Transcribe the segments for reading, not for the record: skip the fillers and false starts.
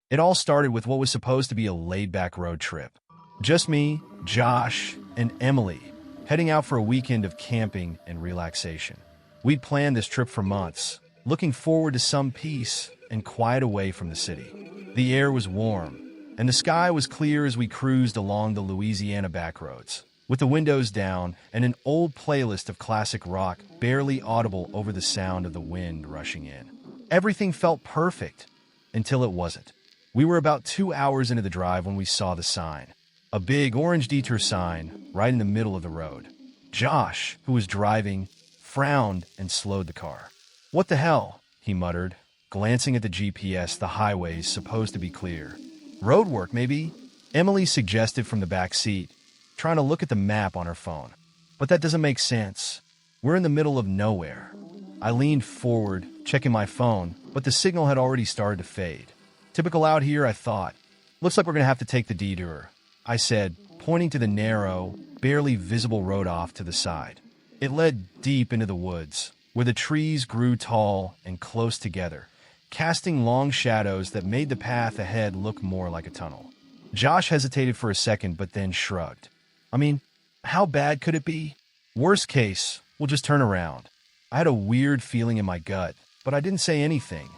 It all started with what was supposed to be a laid-back road trip. Just me, Josh, and Emily, heading out for a weekend of camping and relaxation. We'd planned this trip for months, looking forward to some peace and quiet away from the city. The air was warm, and the sky was clear as we cruised along the Louisiana backroads, with the windows down and an old playlist of classic rock barely audible over the sound of the wind rushing in. Everything felt perfect, until it wasn't. We were about 2 hours into the drive when we saw the sign. A big orange detour sign right in the middle of the road. Josh, who was driving, frowned and slowed the car. "What the hell?" he muttered, glancing at the GPS. The highway's supposed to be clear. "Road work, maybe?" Emily suggested from the back seat, trying to look at the map on her phone. "But that doesn't make sense. We're in the middle of nowhere." I leaned forward, checking my phone, but the signal had already started to fade. Typical out here, I thought. "Looks like we're going to have to take the detour," I said, pointing to the narrow, barely visible road off to the side. It led deep into the woods, where the trees grew tall and close together, casting long shadows that made the path ahead look more like a tunnel. Josh hesitated for a second, but then shrugged. "I mean, how bad could it be? Worst case, we'll just turn around." I had a weird feeling in my gut, but I didn't say anything.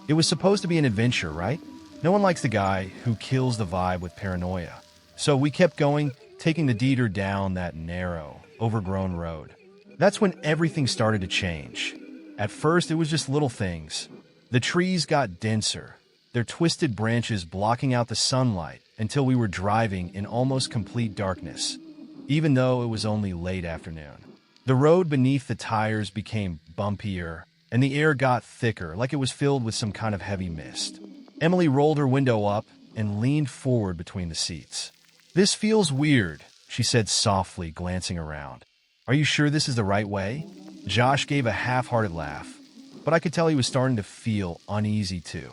It was supposed to be an adventure, right? No one likes the guy who kills the vibe with paranoia. So we kept going, taking the detour down that narrow, overgrown road. That's when everything started to change. At first, it was just little things. The trees got denser, their twisted branches blocking out the sunlight until we were driving in almost complete darkness, even though it was only late afternoon. The road beneath the tires became bumpier, and the air got thicker, like it was filled with some kind of heavy mist. Emily rolled her window up and leaned forward between the seats. "This feels weird," she said softly, glancing around. "Are you sure this is the right way?" Josh gave a half-hearted laugh, but I could tell he was starting to feel uneasy too.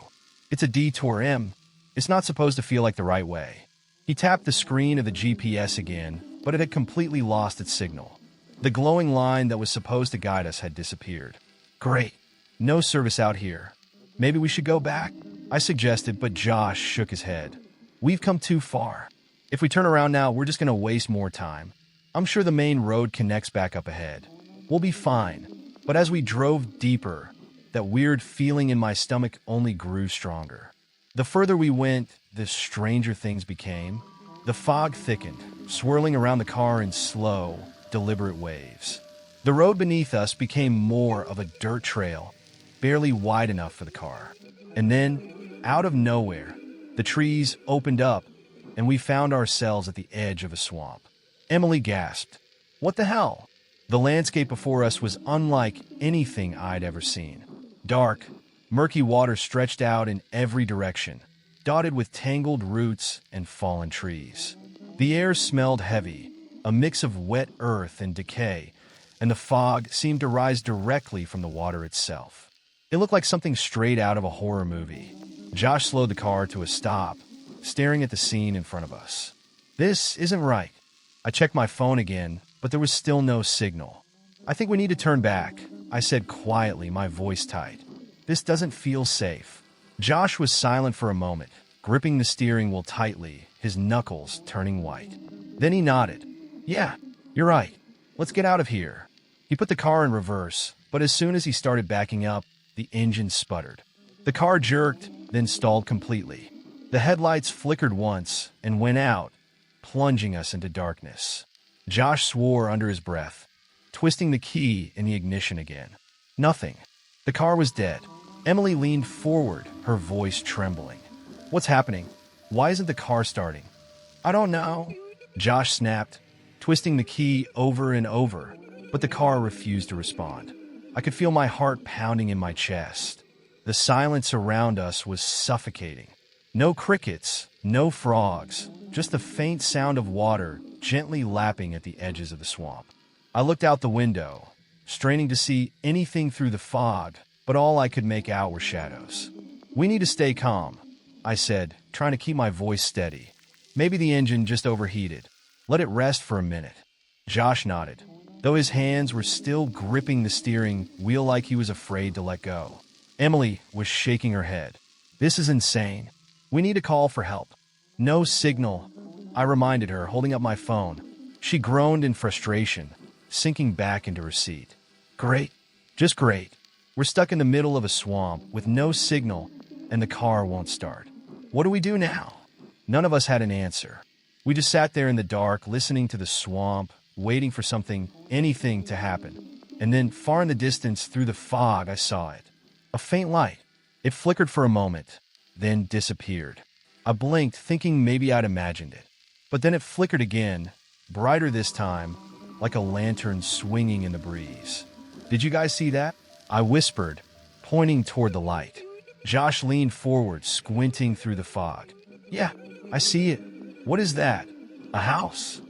"It's a detour, Em. It's not supposed to feel like the right way." He tapped the screen of the GPS again, but it had completely lost its signal. The glowing line that was supposed to guide us had disappeared. "Great. No service out here. Maybe we should go back," I suggested, but Josh shook his head. "We've come too far. If we turn around now, we're just going to waste more time. I'm sure the main road connects back up ahead. We'll be fine." But as we drove deeper, that weird feeling in my stomach only grew stronger. The further we went, the stranger things became. The fog thickened, swirling around the car in slow, deliberate waves. The road beneath us became more of a dirt trail, barely wide enough for the car. And then, out of nowhere, the trees opened up, and we found ourselves at the edge of a swamp. Emily gasped. "What the hell?" The landscape before us was unlike anything I'd ever seen. Dark, murky water stretched out in every direction, dotted with tangled roots and fallen trees. The air smelled heavy, a mix of wet earth and decay, and the fog seemed to rise directly from the water itself. It looked like something straight out of a horror movie. Josh slowed the car to a stop, staring at the scene in front of us. "This isn't right." I checked my phone again, but there was still no signal. "I think we need to turn back," I said quietly, my voice tight. "This doesn't feel safe." Josh was silent for a moment, gripping the steering wheel tightly, his knuckles turning white. Then he nodded. "Yeah, you're right. Let's get out of here." He put the car in reverse, but as soon as he started backing up, the engine sputtered. The car jerked, then stalled completely. The headlights flickered once and went out, plunging us into darkness. Josh swore under his breath, twisting the key in the ignition again. Nothing. The car was dead. Emily leaned forward, her voice trembling. "What's happening? Why isn't the car starting?" "I don't know," Josh snapped, twisting the key over and over, but the car refused to respond. I could feel my heart pounding in my chest. The silence around us was suffocating. No crickets, no frogs, just the faint sound of water gently lapping at the edges of the swamp. I looked out the window, straining to see anything through the fog, but all I could make out were shadows. "We need to stay calm," I said, trying to keep my voice steady. "Maybe the engine just overheated. Let it rest for a minute." Josh nodded, though his hands were still gripping the steering wheel like he was afraid to let go. Emily was shaking her head. "This is insane. We need to call for help. No signal, I reminded her, holding up my phone. She groaned in frustration, sinking back into her seat. Great. Just great. We're stuck in the middle of a swamp with no signal, and the car won't start. What do we do now? None of us had an answer. We just sat there in the dark, listening to the swamp, waiting for anything to happen. And then, far in the distance, through the fog, I saw it. A faint light. It flickered for a moment, then disappeared. I blinked, thinking maybe I'd imagined it. But then it flickered again, brighter this time, like a lantern swinging in the breeze. Did you guys see that? I whispered, pointing toward the light. Josh leaned forward, squinting through the fog. Yeah, I see it. What is that? A house?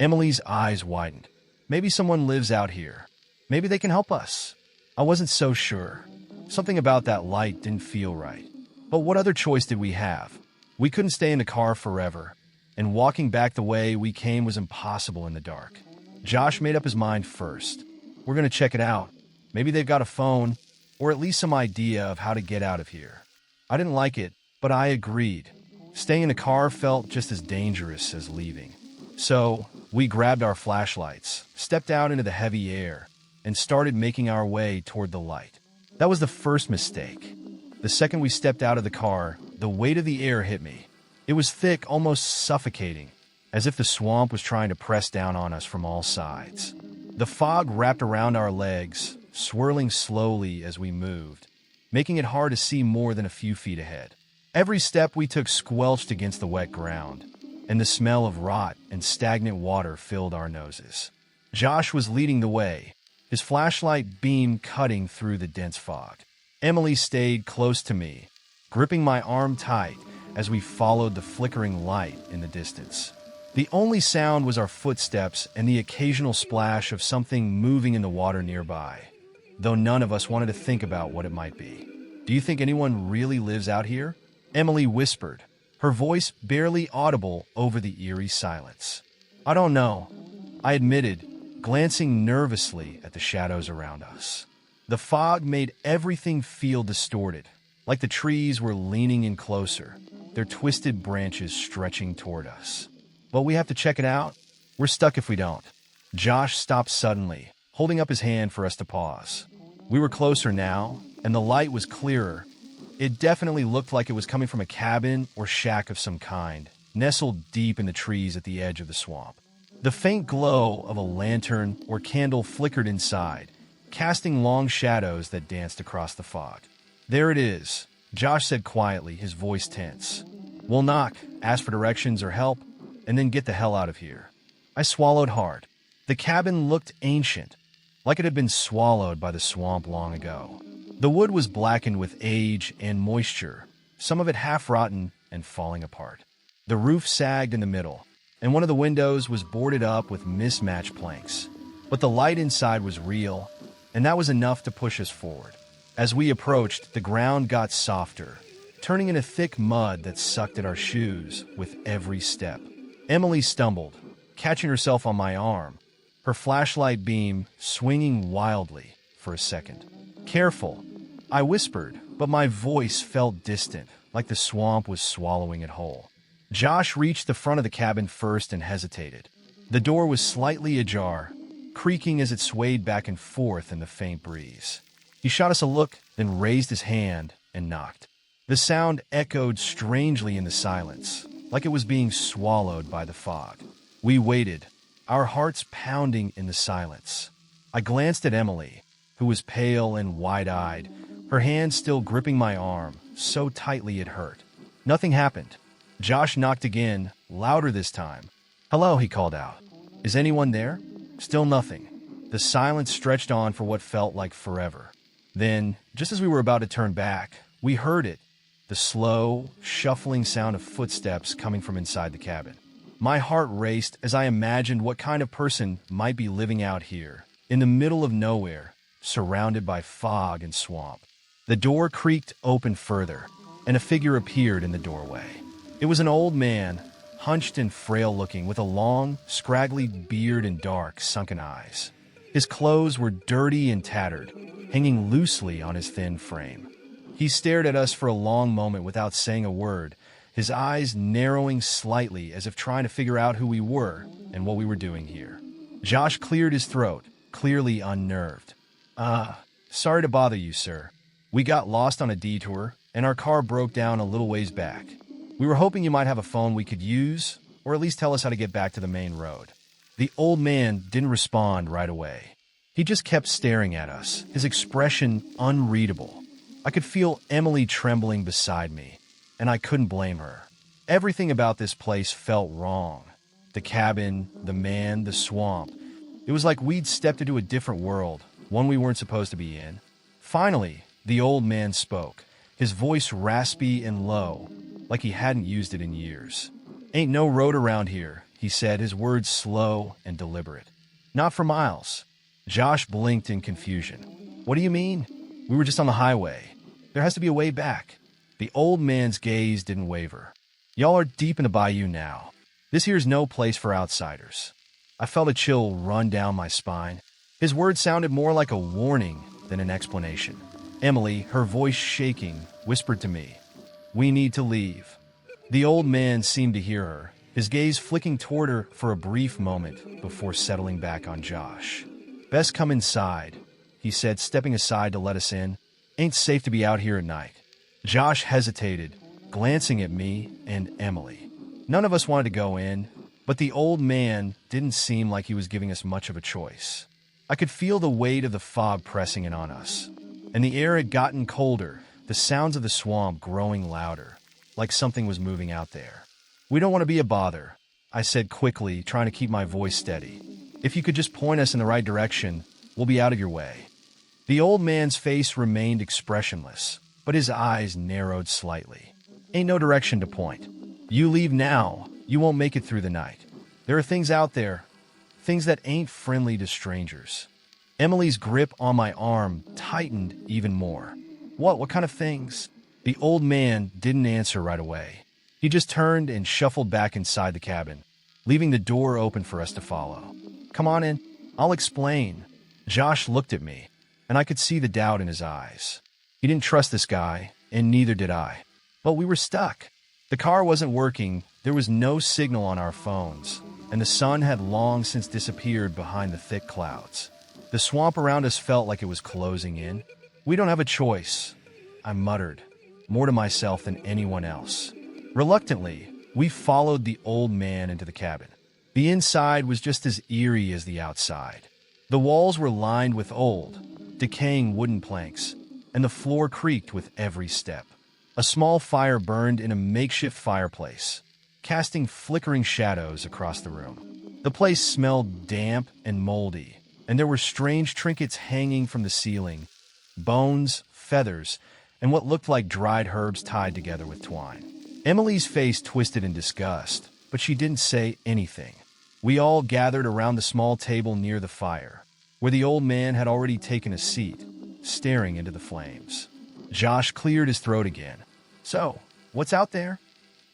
Emily's eyes widened. Maybe someone lives out here. Maybe they can help us. I wasn't so sure. Something about that light didn't feel right. But what other choice did we have? We couldn't stay in the car forever, and walking back the way we came was impossible in the dark. Josh made up his mind first. We're going to check it out. Maybe they've got a phone, or at least some idea of how to get out of here. I didn't like it, but I agreed. Staying in the car felt just as dangerous as leaving. So, we grabbed our flashlights, stepped out into the heavy air, and started making our way toward the light. That was the first mistake. The second we stepped out of the car, the weight of the air hit me. It was thick, almost suffocating, as if the swamp was trying to press down on us from all sides. The fog wrapped around our legs, swirling slowly as we moved, making it hard to see more than a few feet ahead. Every step we took squelched against the wet ground, and the smell of rot and stagnant water filled our noses. Josh was leading the way, his flashlight beam cutting through the dense fog. Emily stayed close to me, gripping my arm tight as we followed the flickering light in the distance. The only sound was our footsteps and the occasional splash of something moving in the water nearby, though none of us wanted to think about what it might be. Do you think anyone really lives out here? Emily whispered, her voice barely audible over the eerie silence. I don't know, I admitted, glancing nervously at the shadows around us. The fog made everything feel distorted, like the trees were leaning in closer, their twisted branches stretching toward us. But we have to check it out. We're stuck if we don't. Josh stopped suddenly, holding up his hand for us to pause. We were closer now, and the light was clearer. It definitely looked like it was coming from a cabin or shack of some kind, nestled deep in the trees at the edge of the swamp. The faint glow of a lantern or candle flickered inside, casting long shadows that danced across the fog. There it is, Josh said quietly, his voice tense. We'll knock, ask for directions or help, and then get the hell out of here. I swallowed hard. The cabin looked ancient, like it had been swallowed by the swamp long ago. The wood was blackened with age and moisture, some of it half-rotten and falling apart. The roof sagged in the middle, and one of the windows was boarded up with mismatched planks. But the light inside was real, and that was enough to push us forward. As we approached, the ground got softer, turning into thick mud that sucked at our shoes with every step. Emily stumbled, catching herself on my arm, her flashlight beam swinging wildly for a second. Careful, I whispered, but my voice felt distant, like the swamp was swallowing it whole. Josh reached the front of the cabin first and hesitated. The door was slightly ajar, creaking as it swayed back and forth in the faint breeze. He shot us a look, then raised his hand and knocked. The sound echoed strangely in the silence, like it was being swallowed by the fog. We waited, our hearts pounding in the silence. I glanced at Emily, who was pale and wide-eyed, her hand still gripping my arm, so tightly it hurt. Nothing happened. Josh knocked again, louder this time. Hello, he called out. Is anyone there? Still nothing. The silence stretched on for what felt like forever. Then, just as we were about to turn back, we heard it, the slow, shuffling sound of footsteps coming from inside the cabin. My heart raced as I imagined what kind of person might be living out here, in the middle of nowhere, surrounded by fog and swamp. The door creaked open further, and a figure appeared in the doorway. It was an old man, hunched and frail-looking, with a long, scraggly beard and dark, sunken eyes. His clothes were dirty and tattered, hanging loosely on his thin frame. He stared at us for a long moment without saying a word, his eyes narrowing slightly as if trying to figure out who we were and what we were doing here. Josh cleared his throat, clearly unnerved. Sorry to bother you, sir. We got lost on a detour, and our car broke down a little ways back. We were hoping you might have a phone we could use, or at least tell us how to get back to the main road." The old man didn't respond right away. He just kept staring at us, his expression unreadable. I could feel Emily trembling beside me, and I couldn't blame her. Everything about this place felt wrong. The cabin, the man, the swamp. It was like we'd stepped into a different world, one we weren't supposed to be in. Finally, the old man spoke, his voice raspy and low, like he hadn't used it in years. "Ain't no road around here," he said, his words slow and deliberate. "Not for miles." Josh blinked in confusion. "What do you mean? We were just on the highway. There has to be a way back." The old man's gaze didn't waver. "Y'all are deep in the bayou now. This here's no place for outsiders." I felt a chill run down my spine. His words sounded more like a warning than an explanation. Emily, her voice shaking, whispered to me, "We need to leave." The old man seemed to hear her, his gaze flicking toward her for a brief moment before settling back on Josh. "Best come inside," he said, stepping aside to let us in. "Ain't safe to be out here at night." Josh hesitated, glancing at me and Emily. None of us wanted to go in, but the old man didn't seem like he was giving us much of a choice. I could feel the weight of the fog pressing in on us, and the air had gotten colder, the sounds of the swamp growing louder, like something was moving out there. "We don't want to be a bother," I said quickly, trying to keep my voice steady. "If you could just point us in the right direction, we'll be out of your way." The old man's face remained expressionless, but his eyes narrowed slightly. "Ain't no direction to point. You leave now, you won't make it through the night. There are things out there, things that ain't friendly to strangers." Emily's grip on my arm tightened even more. What kind of things?" The old man didn't answer right away. He just turned and shuffled back inside the cabin, leaving the door open for us to follow. "Come on in, I'll explain." Josh looked at me, and I could see the doubt in his eyes. He didn't trust this guy, and neither did I. But we were stuck. The car wasn't working, there was no signal on our phones, and the sun had long since disappeared behind the thick clouds. The swamp around us felt like it was closing in. "We don't have a choice," I muttered, more to myself than anyone else. Reluctantly, we followed the old man into the cabin. The inside was just as eerie as the outside. The walls were lined with old, decaying wooden planks, and the floor creaked with every step. A small fire burned in a makeshift fireplace, casting flickering shadows across the room. The place smelled damp and moldy, and there were strange trinkets hanging from the ceiling, bones, feathers, and what looked like dried herbs tied together with twine. Emily's face twisted in disgust, but she didn't say anything. We all gathered around the small table near the fire, where the old man had already taken a seat, staring into the flames. Josh cleared his throat again. "So, what's out there?"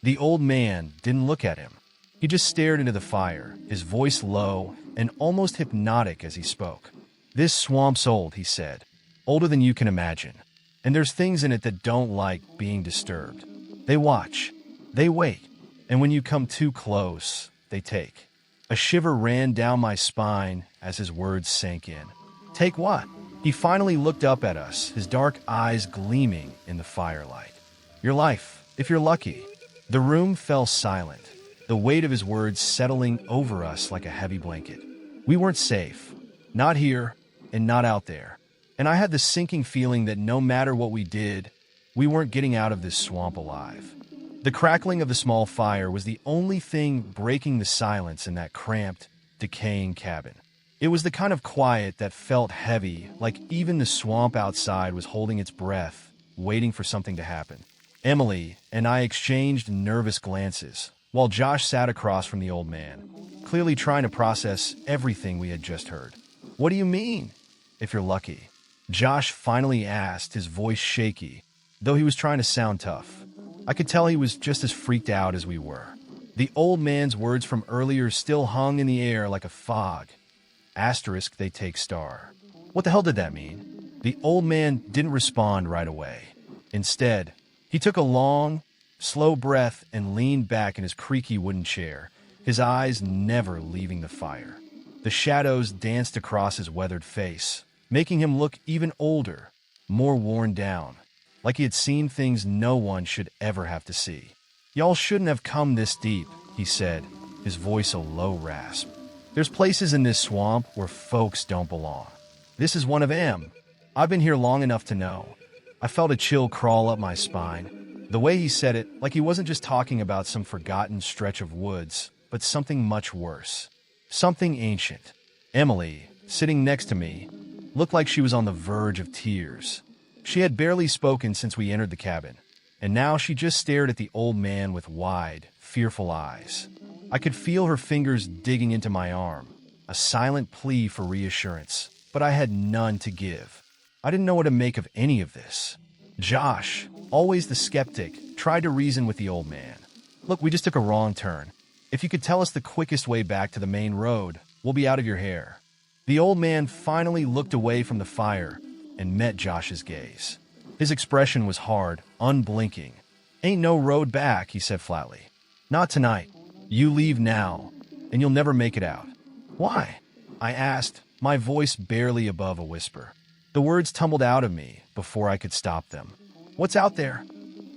The old man didn't look at him. He just stared into the fire, his voice low and almost hypnotic as he spoke. "This swamp's old," he said. "Older than you can imagine. And there's things in it that don't like being disturbed. They watch. They wait. And when you come too close, they take." A shiver ran down my spine as his words sank in. "Take what?" He finally looked up at us, his dark eyes gleaming in the firelight. "Your life, if you're lucky." The room fell silent, the weight of his words settling over us like a heavy blanket. We weren't safe. Not here, and not out there. And I had the sinking feeling that no matter what we did, we weren't getting out of this swamp alive. The crackling of the small fire was the only thing breaking the silence in that cramped, decaying cabin. It was the kind of quiet that felt heavy, like even the swamp outside was holding its breath, waiting for something to happen. Emily and I exchanged nervous glances, while Josh sat across from the old man, clearly trying to process everything we had just heard. "What do you mean, if you're lucky?" Josh finally asked, his voice shaky, though he was trying to sound tough. I could tell he was just as freaked out as we were. The old man's words from earlier still hung in the air like a fog. Asterisk, they take star. What the hell did that mean? The old man didn't respond right away. Instead, he took a long, slow breath, and leaned back in his creaky wooden chair, his eyes never leaving the fire. The shadows danced across his weathered face, making him look even older, more worn down, like he had seen things no one should ever have to see. "Y'all shouldn't have come this deep," he said, his voice a low rasp. "There's places in this swamp where folks don't belong. This is one of 'em. I've been here long enough to know." I felt a chill crawl up my spine. The way he said it, like he wasn't just talking about some forgotten stretch of woods, but something much worse. Something ancient. Emily, sitting next to me, looked like she was on the verge of tears. She had barely spoken since we entered the cabin, and now she just stared at the old man with wide, fearful eyes. I could feel her fingers digging into my arm, a silent plea for reassurance, but I had none to give. I didn't know what to make of any of this. Josh, always the skeptic, tried to reason with the old man. "Look, we just took a wrong turn. If you could tell us the quickest way back to the main road, we'll be out of your hair." The old man finally looked away from the fire and met Josh's gaze. His expression was hard, unblinking. "Ain't no road back," he said flatly. "Not tonight. You leave now, and you'll never make it out." "Why?" I asked, my voice barely above a whisper. The words tumbled out of me before I could stop them. "What's out there?"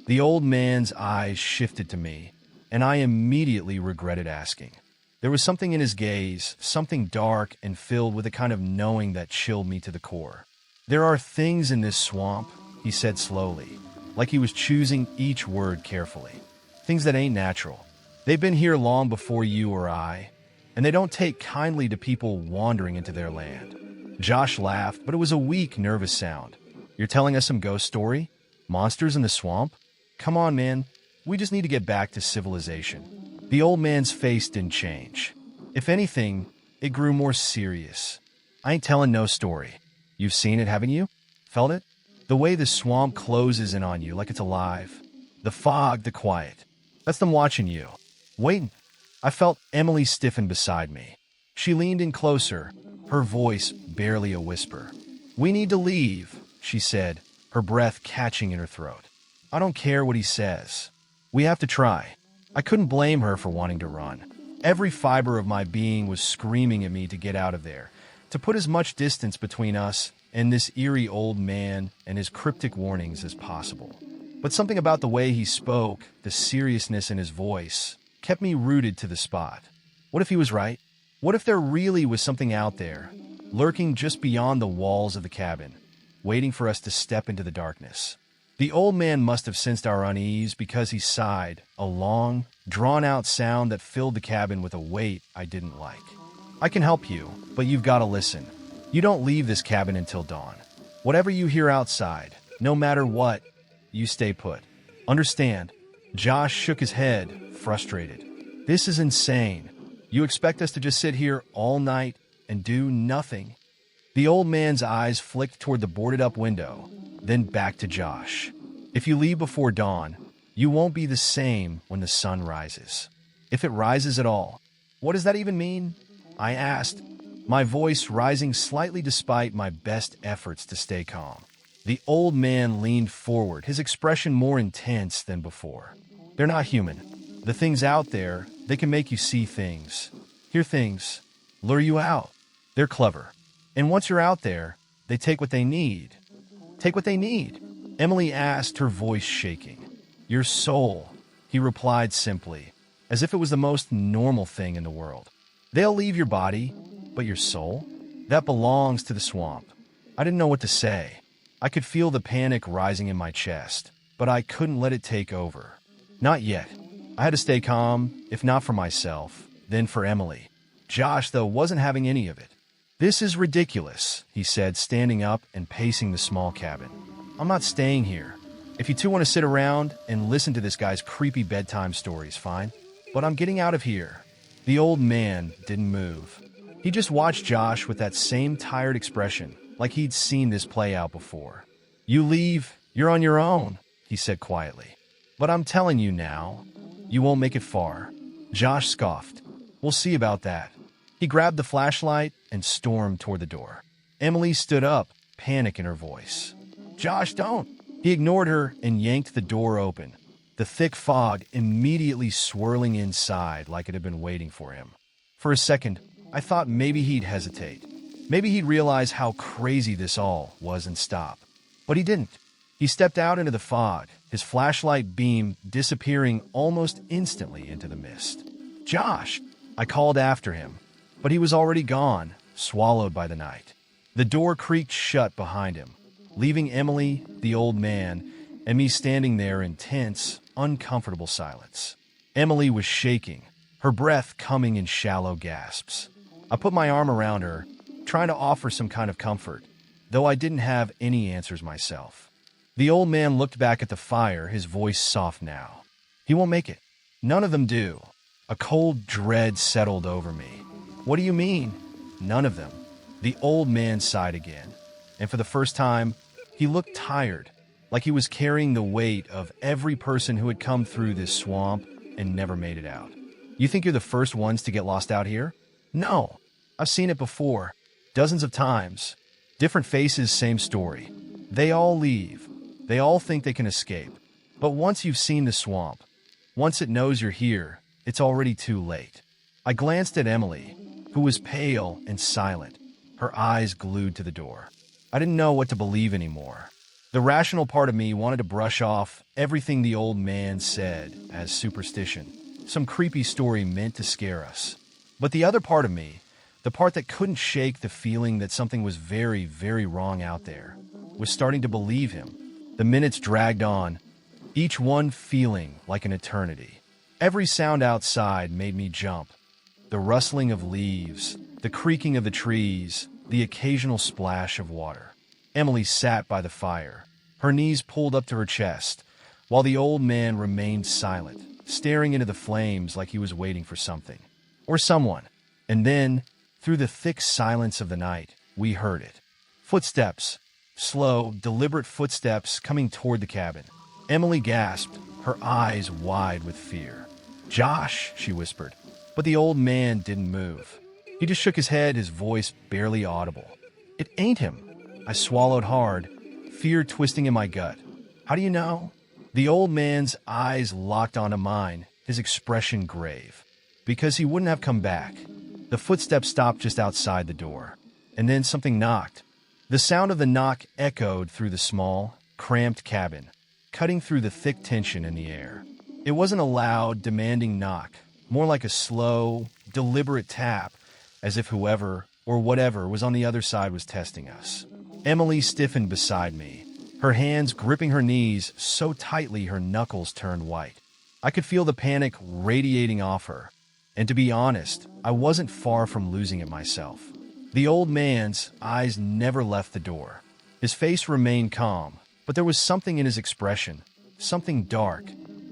The old man's eyes shifted to me, and I immediately regretted asking. There was something in his gaze, something dark and filled with a kind of knowing that chilled me to the core. "There are things in this swamp," he said slowly, like he was choosing each word carefully. "Things that ain't natural. They've been here long before you or I, and they don't take kindly to people wandering into their land." Josh laughed, but it was a weak, nervous sound. "You're telling us some ghost story? Monsters in the swamp? Come on, man. We just need to get back to civilization." The old man's face didn't change. If anything, it grew more serious. "I ain't telling no story. You've seen it, haven't you? Felt it? The way the swamp closes in on you like it's alive. The fog, the quiet. That's them watching you. Waiting." I felt Emily stiffen beside me. She leaned in closer, her voice barely a whisper. "We need to leave," she said, her breath catching in her throat. "I don't care what he says. We have to try." I couldn't blame her for wanting to run. Every fiber of my being was screaming at me to get out of there, to put as much distance between us and this eerie old man and his cryptic warnings as possible. But something about the way he spoke, the seriousness in his voice, kept me rooted to the spot. What if he was right? What if there really was something out there, lurking just beyond the walls of the cabin, waiting for us to step into the darkness? The old man must have sensed our unease because he sighed, a long, drawn-out sound that filled the cabin with a weight I didn't like. "I can help you, but you've got to listen. You don't leave this cabin until dawn. Whatever you hear outside, no matter what, you stay put. Understand?" Josh shook his head, frustrated. "This is insane. You expect us to just sit here all night and do nothing?" The old man's eyes flicked toward the boarded-up window, then back to Josh. "If you leave before dawn, you won't be the same when the sun rises. If it rises at all." "What does that even mean?" I asked, my voice rising slightly despite my best efforts to stay calm. The old man leaned forward, his expression more intense than before. "They're not human. The things out there, they can make you see things, hear things, lure you out. They're clever. And once you're out there, they take what they need." "Take what they need?" Emily asked, her voice shaking. "Your soul," he replied simply, as if it was the most normal thing in the world. "They'll leave your body, but your soul? That belongs to the swamp." I didn't know what to say. I could feel the panic rising in my chest, but I couldn't let it take over. Not yet. I had to stay calm, if not for myself, then for Emily. Josh, though, wasn't having any of it. "This is ridiculous," he said, standing up and pacing the small cabin. "I'm not staying here. If you two want to sit around and listen to this guy's creepy bedtime stories, fine. But I'm getting out of here." The old man didn't move. He just watched Josh with that same tired expression, like he'd seen this play out before. "You leave, you're on your own," he said quietly. "But I'm telling you now, you won't make it far." Josh scoffed. "We'll see about that." He grabbed the flashlight and stormed toward the door. Emily stood up, panic in her voice. "Josh, don't!" He ignored her and yanked the door open, the thick fog immediately swirling inside like it had been waiting for him. For a second, I thought maybe he'd hesitate. Maybe he'd realize how crazy this all was and stop. But he didn't. He stepped out into the fog, his flashlight beam disappearing almost instantly into the mist. "Josh!" I called after him, but he was already gone, swallowed by the night. The door creaked shut behind him, leaving Emily, the old man, and me standing there in tense, uncomfortable silence. Emily was shaking, her breath coming in shallow gasps. I put my arm around her, trying to offer some kind of comfort, though I didn't have any answers myself. The old man looked back at the fire, his voice soft now. "He won't make it. None of them do." A cold dread settled over me. "What do you mean?" "None of them." The old man sighed again, and for the first time, he looked tired, like he was carrying the weight of every person who had come through this swamp and never made it out. "You think you're the first ones to get lost out here?" "No. I've seen it before. Dozens of times. Different faces, same story. They all leave. They all think they can escape. But once you've seen the swamp, once it knows you're here, it's already too late." I glanced at Emily, who was pale and silent, her eyes glued to the door. I didn't know what to believe anymore. The rational part of me wanted to brush off everything the old man said as superstition, some creepy story meant to scare us. But the other part of me, the part that couldn't shake the feeling that something was very, very wrong out there, was starting to believe him. The minutes dragged on, each one feeling like an eternity. Every sound outside made me jump. The rustling of leaves, the creaking of the trees, the occasional splash of water. Emily sat by the fire, her knees pulled up to her chest, while the old man remained silent, staring into the flames like he was waiting for something. Or someone. And then, through the thick silence of the night, we heard it. Footsteps. Slow, deliberate footsteps coming toward the cabin. Emily gasped, her eyes wide with fear. "Josh," she whispered. But the old man didn't move. He just shook his head, his voice barely audible. "It ain't him." I swallowed hard, fear twisting in my gut. "How do you know?" The old man's eyes locked onto mine, his expression grave. "Because he wouldn't have come back." The footsteps stopped just outside the door. And then something knocked. The sound of the knock echoed through the small, cramped cabin, cutting through the thick tension in the air. It wasn't a loud, demanding knock, more like a slow, deliberate tap, as if whoever or whatever was on the other side was testing us. Emily stiffened beside me, her hands gripping her knees so tightly her knuckles turned white. I could feel the panic radiating off her, and to be honest, I wasn't far from losing it myself. The old man's eyes never left the door. His face remained calm, but there was something in his expression, something dark,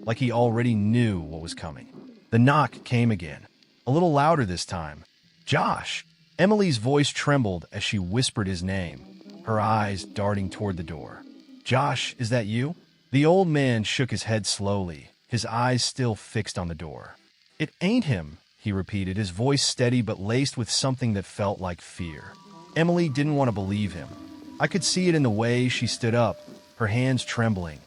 like he already knew what was coming. The knock came again, a little louder this time. "Josh!" Emily's voice trembled as she whispered his name, her eyes darting toward the door. "Josh, is that you?" The old man shook his head slowly, his eyes still fixed on the door. "It ain't him," he repeated, his voice steady but laced with something that felt like fear. Emily didn't want to believe him. I could see it in the way she stood up, her hands trembling,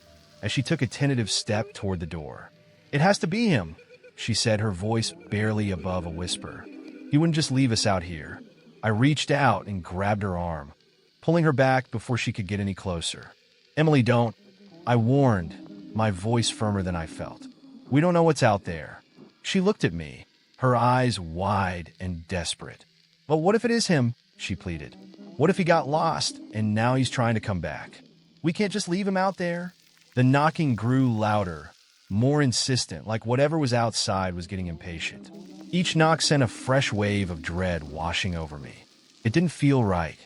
as she took a tentative step toward the door. "It has to be him," she said, her voice barely above a whisper. "He wouldn't just leave us out here." I reached out and grabbed her arm, pulling her back before she could get any closer. "Emily, don't," I warned, my voice firmer than I felt. "We don't know what's out there." She looked at me, her eyes wide and desperate. "But what if it is him?" she pleaded. "What if he got lost and now he's trying to come back? We can't just leave him out there." The knocking grew louder, more insistent, like whatever was outside was getting impatient. Each knock sent a fresh wave of dread washing over me. It didn't feel right.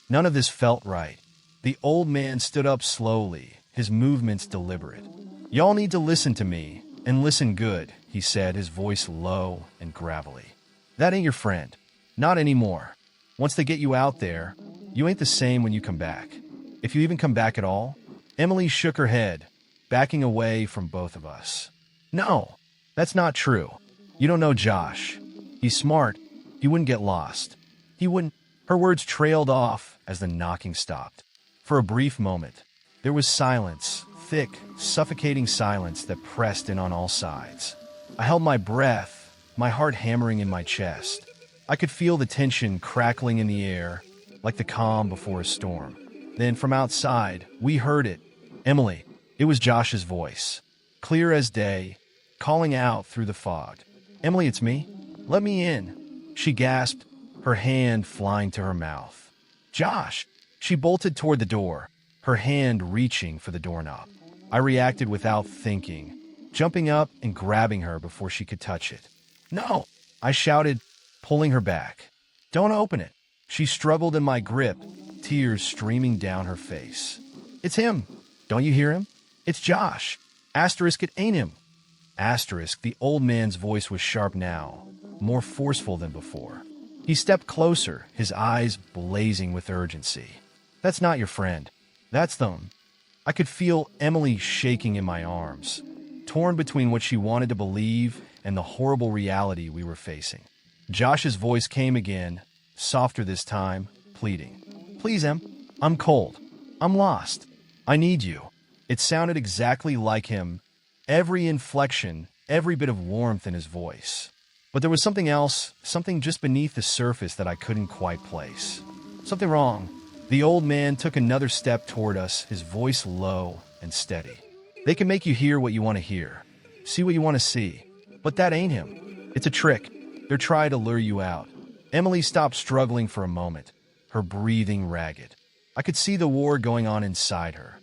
None of this felt right. The old man stood up slowly, his movements deliberate. "Y'all need to listen to me, and listen good," he said, his voice low and gravelly. "That ain't your friend. Not anymore. Once they get you out there, you ain't the same when you come back. If you even come back at all." Emily shook her head, backing away from both of us. "No, that's not true. You don't know Josh. He's smart. He wouldn't get lost. He wouldn't." Her words trailed off as the knocking stopped. For a brief moment, there was silence, thick, suffocating silence that pressed in on all sides. I held my breath, my heart hammering in my chest. I could feel the tension crackling in the air, like the calm before a storm. Then from outside, we heard it. Emily. It was Josh's voice, clear as day, calling out through the fog. Emily, it's me. Let me in. She gasped, her hand flying to her mouth. Josh! She bolted toward the door, her hand reaching for the doorknob. I reacted without thinking, jumping up and grabbing her before she could touch it. No! I shouted, pulling her back. Don't open it. She struggled in my grip, tears streaming down her face. It's him. Don't you hear him? It's Josh. Asterisk, it ain't him. Asterisk, the old man's voice was sharp now, more forceful than before. He stepped closer, his eyes blazing with urgency. That's not your friend. That's them. I could feel Emily shaking in my arms, torn between what she wanted to believe and the horrible reality we were facing. Josh's voice came again, softer this time, pleading. Please, Em. I'm cold. I'm lost. I need you. It sounded exactly like him, every inflection, every bit of warmth in his voice. But there was something else, something just beneath the surface that I couldn't quite place. Something wrong. The old man took another step toward us, his voice low and steady. They can make you hear what you want to hear, see what you want to see. But that ain't him. It's a trick. They're trying to lure you out. Emily stopped struggling for a moment, her breathing ragged. I could see the war going on inside her.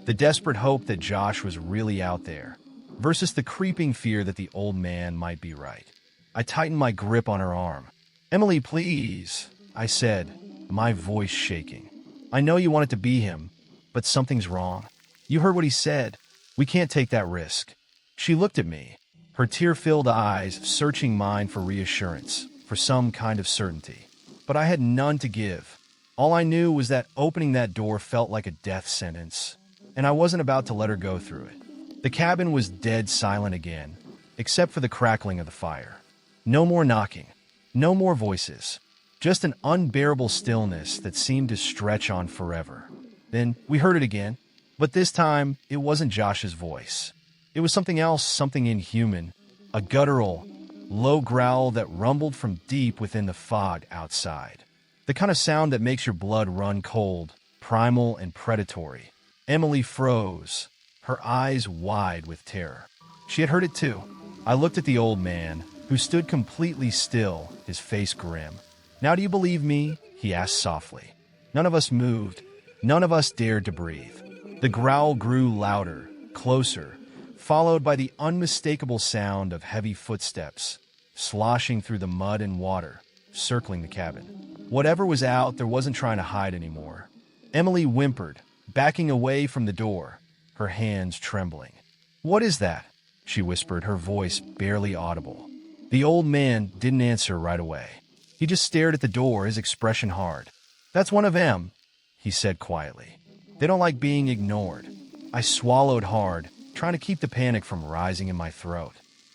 The desperate hope that Josh was really out there, versus the creeping fear that the old man might be right. I tightened my grip on her arm. Emily, please, I said, my voice shaking. I know you want it to be him, but something's wrong. You heard what he said. We can't take that risk. She looked at me, her tear-filled eyes searching mine for reassurance, for some kind of certainty. But I had none to give. All I knew was that opening that door felt like a death sentence, and I wasn't about to let her go through it. The cabin was dead silent again, except for the crackling of the fire. No more knocking, no more voices, just an unbearable stillness that seemed to stretch on forever. Then we heard it again, but this time it wasn't Josh's voice. It was something else, something inhuman, a guttural, low growl that rumbled from deep within the fog outside. The kind of sound that makes your blood run cold, primal and predatory. Emily froze, her eyes wide with terror. She had heard it too. I looked at the old man, who stood completely still, his face grim. Now do you believe me? He asked softly. None of us moved. None of us dared to breathe. The growl grew louder, closer, followed by the unmistakable sound of heavy footsteps, sloshing through the mud and water, circling the cabin. Whatever was out there wasn't trying to hide anymore. Emily whimpered, backing away from the door, her hands trembling. What is that? She whispered, her voice barely audible. The old man didn't answer right away. He just stared at the door, his expression hard. That's one of them, he said quietly. They don't like being ignored. I swallowed hard, trying to keep the panic from rising in my throat.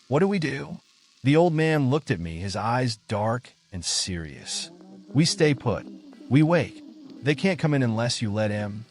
What do we do? The old man looked at me, his eyes dark and serious. We stay put. We wait. They can't come in unless you let him.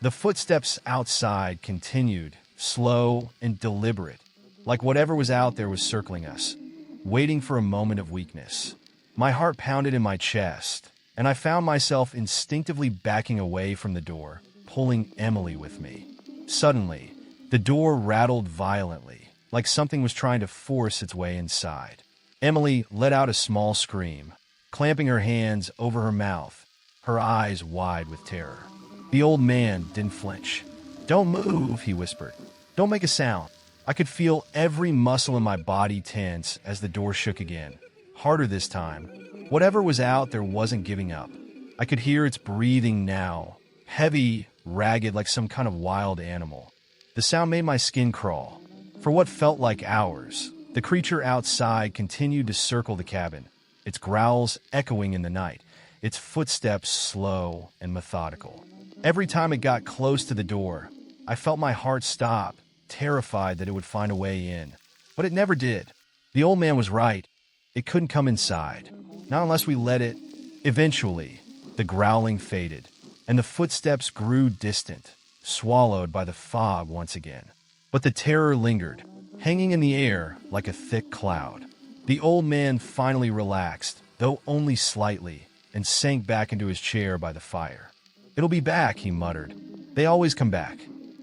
The footsteps outside continued, slow and deliberate, like whatever was out there was circling us, waiting for a moment of weakness. My heart pounded in my chest, and I found myself instinctively backing away from the door, pulling Emily with me. Suddenly, the door rattled violently, like something was trying to force its way inside. Emily let out a small scream, clamping her hands over her mouth, her eyes wide with terror. The old man didn't flinch. Don't move, he whispered. Don't make a sound. I could feel every muscle in my body tense as the door shook again, harder this time. Whatever was out there wasn't giving up. I could hear its breathing now, heavy, ragged like some kind of wild animal. The sound made my skin crawl. For what felt like hours, the creature outside continued to circle the cabin, its growls echoing in the night, its footsteps slow and methodical. Every time it got close to the door, I felt my heart stop, terrified that it would find a way in. But it never did. The old man was right. It couldn't come inside. Not unless we let it. Eventually, the growling faded, and the footsteps grew distant, swallowed by the fog once again. But the terror lingered, hanging in the air like a thick cloud. The old man finally relaxed, though only slightly, and sank back into his chair by the fire. "It'll be back," he muttered. "They always come back."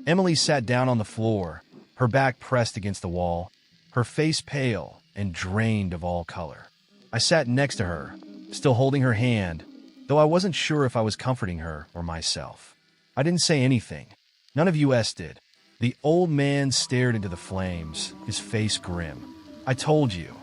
Emily sat down on the floor, her back pressed against the wall, her face pale and drained of all color. I sat next to her, still holding her hand, though I wasn't sure if I was comforting her or myself. I didn't say anything. None of us did. The old man stared into the flames, his face grim. "I told you,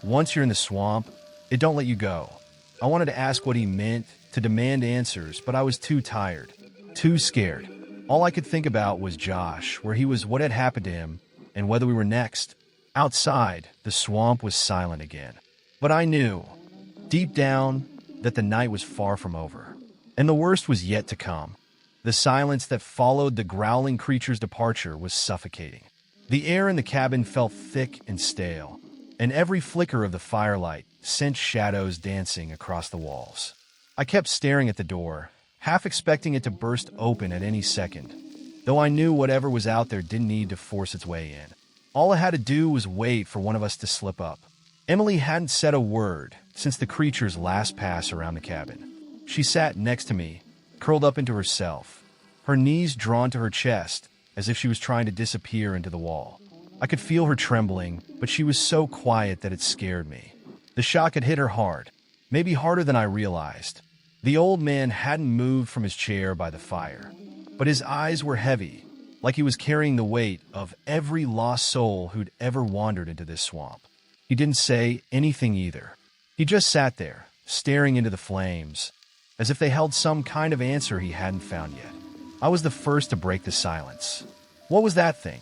once you're in the swamp, it don't let you go." I wanted to ask what he meant, to demand answers, but I was too tired, too scared. All I could think about was Josh, where he was, what had happened to him, and whether we were next. Outside, the swamp was silent again. But I knew, deep down, that the night was far from over, and the worst was yet to come. The silence that followed the growling creature's departure was suffocating. The air in the cabin felt thick and stale, and every flicker of the firelight sent shadows dancing across the walls. I kept staring at the door, half expecting it to burst open at any second, though I knew whatever was out there didn't need to force its way in. All I had to do was wait for one of us to slip up. Emily hadn't said a word since the creature's last pass around the cabin. She sat next to me, curled up into herself, her knees drawn to her chest as if she was trying to disappear into the wall. I could feel her trembling, but she was so quiet that it scared me. The shock had hit her hard, maybe harder than I realized. The old man hadn't moved from his chair by the fire, but his eyes were heavy, like he was carrying the weight of every lost soul who'd ever wandered into this swamp. He didn't say anything either. He just sat there, staring into the flames, as if they held some kind of answer he hadn't found yet. I was the first to break the silence. "What was that thing?"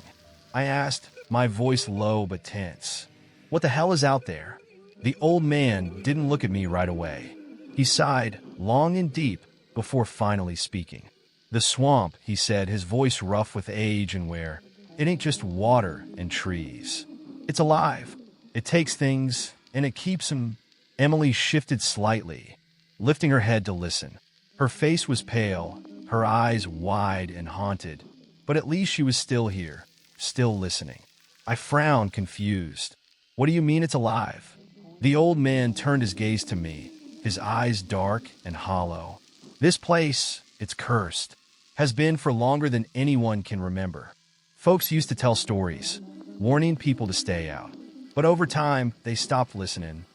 I asked, my voice low but tense. "What the hell is out there?" The old man didn't look at me right away. He sighed, long and deep, before finally speaking. "The swamp," he said, his voice rough with age and wear. "It ain't just water and trees. It's alive. It takes things, and it keeps them." Emily shifted slightly, lifting her head to listen. Her face was pale, her eyes wide and haunted, but at least she was still here, still listening. I frowned, confused. "What do you mean it's alive?" The old man turned his gaze to me, his eyes dark and hollow. "This place, it's cursed, has been for longer than anyone can remember. Folks used to tell stories, warning people to stay out. But over time, they stopped listening.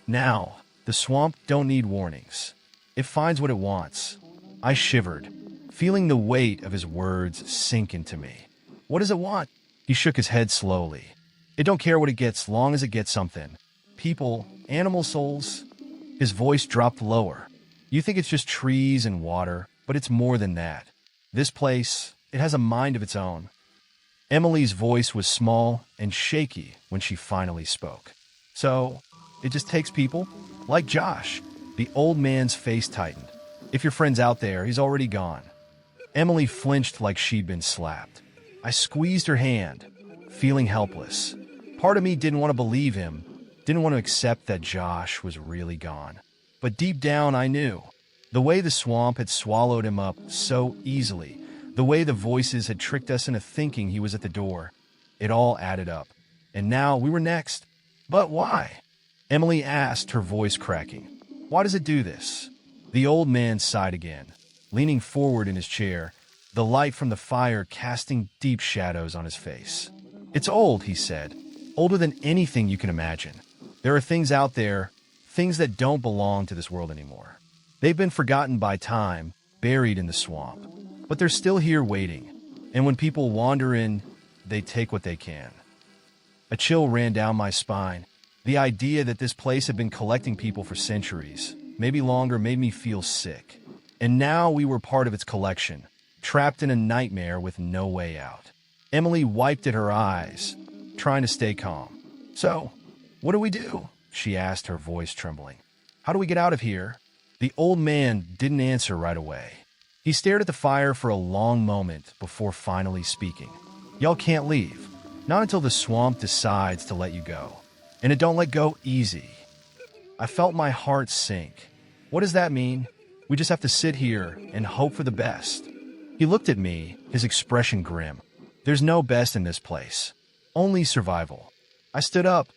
Now, the swamp don't need warnings. It finds what it wants." I shivered, feeling the weight of his words sink into me. "What does it want?" He shook his head slowly. "It don't care what it gets, long as it gets something. People, animal souls." His voice dropped lower. "You think it's just trees and water, but it's more than that. This place, it has a mind of its own." Emily's voice was small and shaky when she finally spoke. "So, it just takes people? Like Josh?" The old man's face tightened. "If your friend's out there, he's already gone." Emily flinched like she'd been slapped. I squeezed her hand, feeling helpless. Part of me didn't want to believe him, didn't want to accept that Josh was really gone. But deep down, I knew. The way the swamp had swallowed him up so easily, the way the voices had tricked us into thinking he was at the door, it all added up. And now we were next. "But why?" Emily asked, her voice cracking. "Why does it do this?" The old man sighed again, leaning forward in his chair, the light from the fire casting deep shadows on his face. "It's old," he said, "older than anything you can imagine. There are things out there, things that don't belong to this world anymore. They've been forgotten by time, buried in the swamp. But they're still here waiting, and when people wander in, they take what they can." A chill ran down my spine. The idea that this place had been collecting people for centuries, maybe longer, made me feel sick. And now we were part of its collection, trapped in a nightmare with no way out. Emily wiped at her eyes, trying to stay calm. "So, what do we do?" she asked, her voice trembling. "How do we get out of here?" The old man didn't answer right away. He stared at the fire for a long moment before finally speaking. "Y'all can't leave. Not until the swamp decides to let you go. And it don't let go easy." I felt my heart sink. "What does that mean? We just have to sit here and hope for the best?" He looked at me, his expression grim. There's no best in this place. Only survival. I stood up,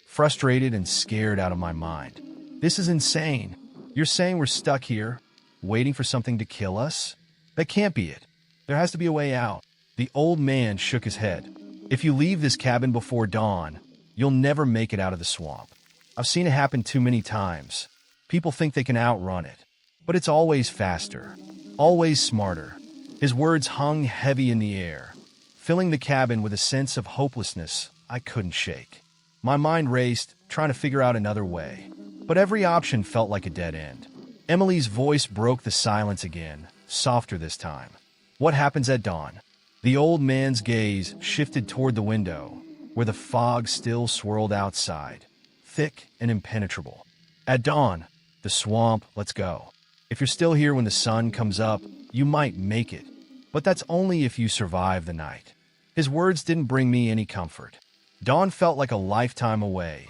frustrated and scared out of my mind. This is insane. You're saying we're stuck here, waiting for something to kill us? That can't be it. There has to be a way out. The old man shook his head. If you leave this cabin before dawn, you'll never make it out of the swamp. I've seen it happen too many times. People think they can outrun it, but it's always faster, always smarter. His words hung heavy in the air, filling the cabin with a sense of hopelessness I couldn't shake. My mind raced, trying to figure out another way, but every option felt like a dead end. Emily's voice broke the silence again, softer this time. What happens at dawn? The old man's gaze shifted toward the window, where the fog still swirled outside, thick and impenetrable. At dawn, the swamp, let's go. If you're still here when the sun comes up, you might make it, but that's only if you survive the night. His words didn't bring me any comfort. Dawn felt like a lifetime away,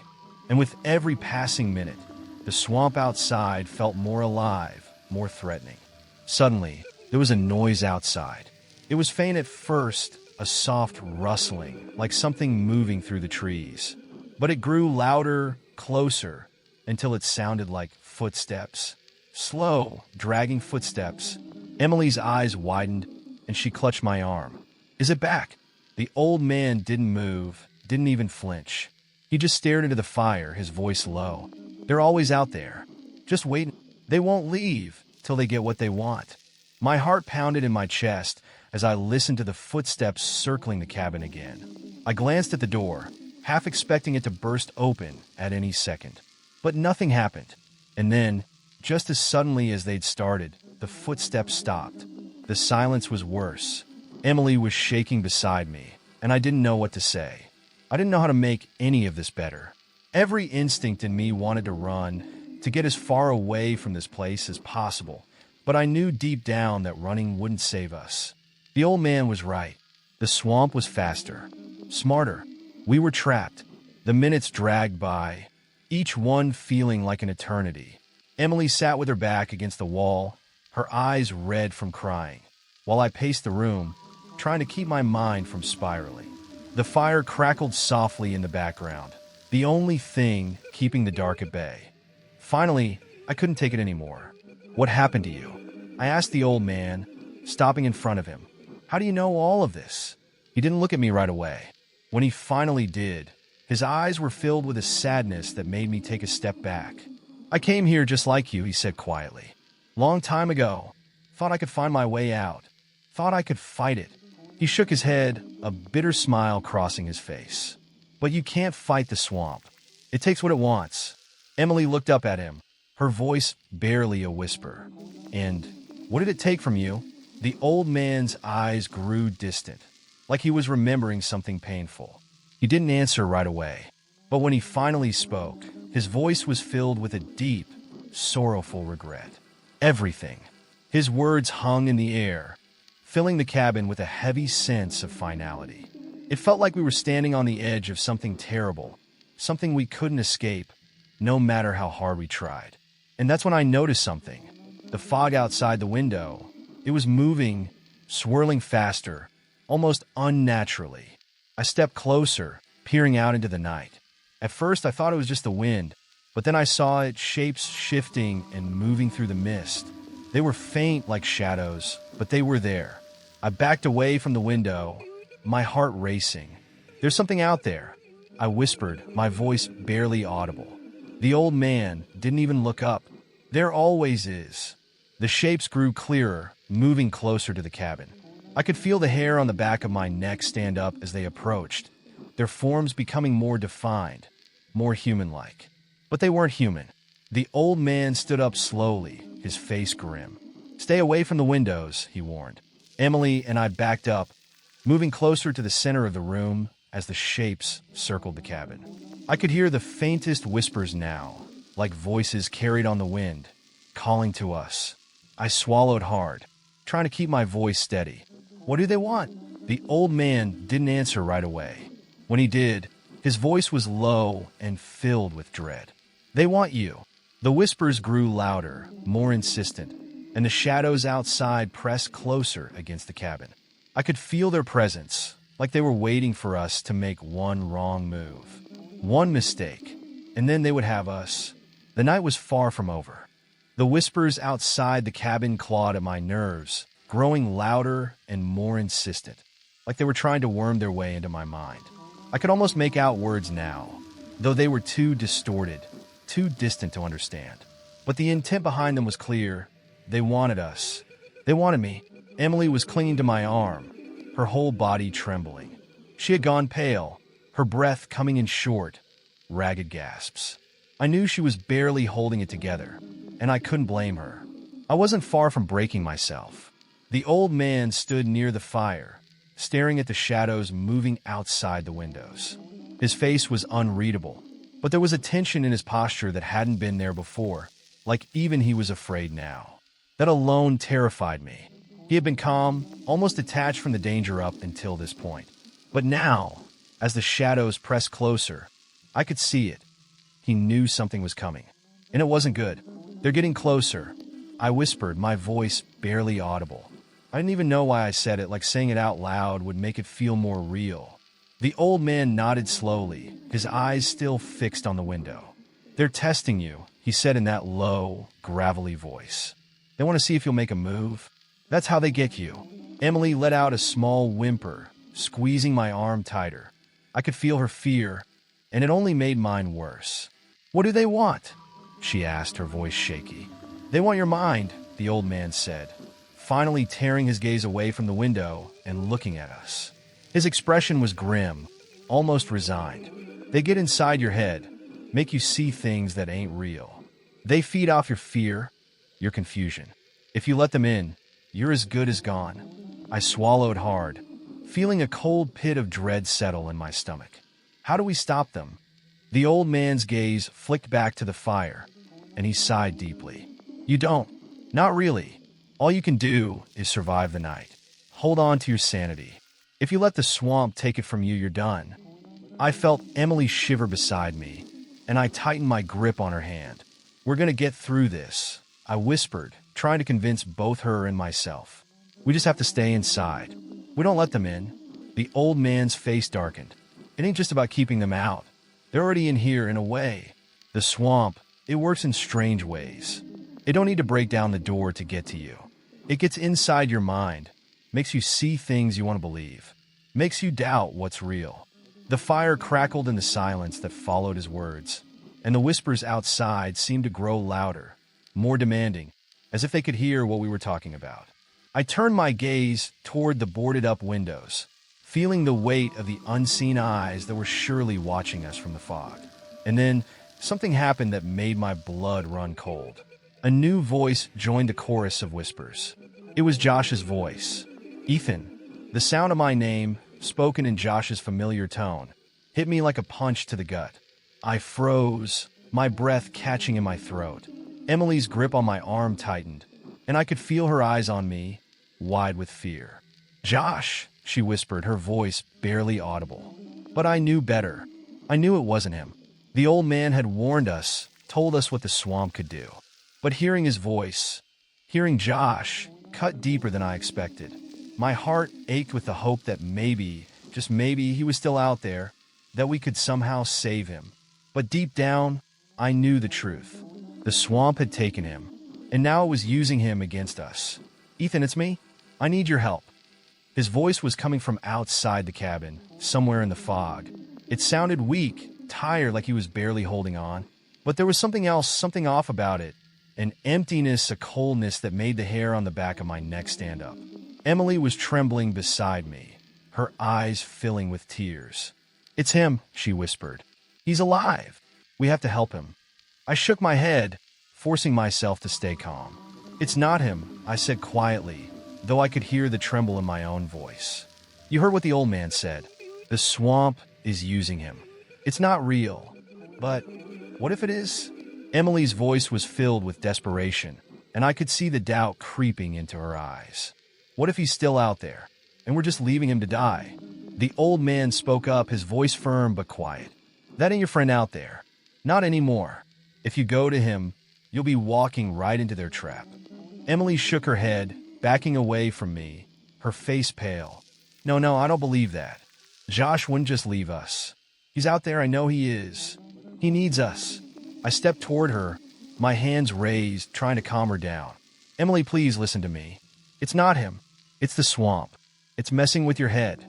and with every passing minute, the swamp outside felt more alive, more threatening. Suddenly, there was a noise outside. It was faint at first, a soft rustling, like something moving through the trees. But it grew louder, closer, until it sounded like footsteps. Slow, dragging footsteps. Emily's eyes widened, and she clutched my arm. Is it back? The old man didn't move, didn't even flinch. He just stared into the fire, his voice low. They're always out there, just waiting. They won't leave till they get what they want. My heart pounded in my chest as I listened to the footsteps circling the cabin again. I glanced at the door, half expecting it to burst open at any second. But nothing happened. And then, just as suddenly as they'd started, the footsteps stopped. The silence was worse. Emily was shaking beside me, and I didn't know what to say. I didn't know how to make any of this better. Every instinct in me wanted to run, to get as far away from this place as possible, but I knew deep down that running wouldn't save us. The old man was right. The swamp was faster, smarter. We were trapped. The minutes dragged by, each one feeling like an eternity. Emily sat with her back against the wall, her eyes red from crying, while I paced the room, trying to keep my mind from spiraling. The fire crackled softly in the background, the only thing keeping the dark at bay. Finally, I couldn't take it anymore. What happened to you? I asked the old man, stopping in front of him. How do you know all of this? He didn't look at me right away. When he finally did, his eyes were filled with a sadness that made me take a step back. I came here just like you, he said quietly. Long time ago. Thought I could find my way out. Thought I could fight it. He shook his head, a bitter smile crossing his face. But you can't fight the swamp. It takes what it wants. Emily looked up at him, her voice barely a whisper. And what did it take from you? The old man's eyes grew distant, like he was remembering something painful. He didn't answer right away, but when he finally spoke, his voice was filled with a deep, sorrowful regret. Everything. His words hung in the air, filling the cabin with a heavy sense of finality. It felt like we were standing on the edge of something terrible, something we couldn't escape, no matter how hard we tried. And that's when I noticed something. The fog outside the window. It was moving, swirling faster, almost unnaturally. I stepped closer, peering out into the night. At first, I thought it was just the wind, but then I saw its shapes shifting and moving through the mist. They were faint like shadows, but they were there. I backed away from the window, my heart racing. There's something out there, I whispered, my voice barely audible. The old man didn't even look up. There always is. The shapes grew clearer, moving closer to the cabin. I could feel the hair on the back of my neck stand up as they approached, their forms becoming more defined, more human-like. But they weren't human. The old man stood up slowly, his face grim. Stay away from the windows, he warned. Emily and I backed up, moving closer to the center of the room as the shapes circled the cabin. I could hear the faintest whispers now, like voices carried on the wind, calling to us. I swallowed hard, trying to keep my voice steady. What do they want? The old man didn't answer right away. When he did, his voice was low and filled with dread. They want you. The whispers grew louder, more insistent. and the shadows outside pressed closer against the cabin. I could feel their presence, like they were waiting for us to make one wrong move. One mistake, and then they would have us. The night was far from over. The whispers outside the cabin clawed at my nerves, growing louder and more insistent, like they were trying to worm their way into my mind. I could almost make out words now, though they were too distorted, too distant to understand. But the intent behind them was clear. They wanted us. They wanted me. Emily was clinging to my arm, her whole body trembling. She had gone pale, her breath coming in short, ragged gasps. I knew she was barely holding it together, and I couldn't blame her. I wasn't far from breaking myself. The old man stood near the fire, staring at the shadows moving outside the windows. His face was unreadable, but there was a tension in his posture that hadn't been there before, like even he was afraid now. That alone terrified me. He had been calm, almost detached from the danger up until this point. But now, as the shadows pressed closer, I could see it. He knew something was coming, and it wasn't good. They're getting closer, I whispered, my voice barely audible. I didn't even know why I said it, like saying it out loud would make it feel more real. The old man nodded slowly, his eyes still fixed on the window. They're testing you, he said in that low, gravelly voice. They want to see if you'll make a move. That's how they get you. Emily let out a small whimper, squeezing my arm tighter. I could feel her fear, and it only made mine worse. What do they want? She asked, her voice shaky. They want your mind, the old man said, finally tearing his gaze away from the window and looking at us. His expression was grim, almost resigned. They get inside your head, make you see things that ain't real. They feed off your fear, your confusion. If you let them in, you're as good as gone. I swallowed hard, feeling a cold pit of dread settle in my stomach. How do we stop them? The old man's gaze flicked back to the fire, and he sighed deeply. You don't. Not really. All you can do is survive the night. Hold on to your sanity. If you let the swamp take it from you, you're done. I felt Emily shiver beside me, and I tightened my grip on her hand. We're gonna get through this, I whispered, trying to convince both her and myself. We just have to stay inside. We don't let them in. The old man's face darkened. It ain't just about keeping them out. They're already in here in a way. The swamp, it works in strange ways. It don't need to break down the door to get to you. It gets inside your mind, makes you see things you want to believe, makes you doubt what's real. The fire crackled in the silence that followed his words, and the whispers outside seemed to grow louder, more demanding, as if they could hear what we were talking about. I turned my gaze toward the boarded-up windows, feeling the weight of the unseen eyes that were surely watching us from the fog. And then, something happened that made my blood run cold. A new voice joined the chorus of whispers. It was Josh's voice. Ethan. The sound of my name, spoken in Josh's familiar tone, hit me like a punch to the gut. I froze, my breath catching in my throat. Emily's grip on my arm tightened, and I could feel her eyes on me, wide with fear. Josh, she whispered, her voice barely audible. But I knew better. I knew it wasn't him. The old man had warned us, told us what the swamp could do. But hearing his voice, hearing Josh, cut deeper than I expected. My heart ached with the hope that maybe, just maybe, he was still out there, that we could somehow save him. But deep down, I knew the truth. The swamp had taken him, and now it was using him against us. Ethan, it's me. I need your help. His voice was coming from outside the cabin, somewhere in the fog. It sounded weak, tired, like he was barely holding on. But there was something else, something off about it. An emptiness, a coldness that made the hair on the back of my neck stand up. Emily was trembling beside me, her eyes filling with tears. It's him, she whispered. He's alive. We have to help him. I shook my head, forcing myself to stay calm. It's not him, I said quietly, though I could hear the tremble in my own voice. You heard what the old man said. The swamp is using him. It's not real. But what if it is? Emily's voice was filled with desperation, and I could see the doubt creeping into her eyes. What if he's still out there, and we're just leaving him to die? The old man spoke up, his voice firm but quiet. That ain't your friend out there. Not anymore. If you go to him, you'll be walking right into their trap. Emily shook her head, backing away from me, her face pale. No, I don't believe that. Josh wouldn't just leave us. He's out there, I know he is. He needs us. I stepped toward her, my hands raised, trying to calm her down. Emily, please listen to me. It's not him. It's the swamp. It's messing with your head.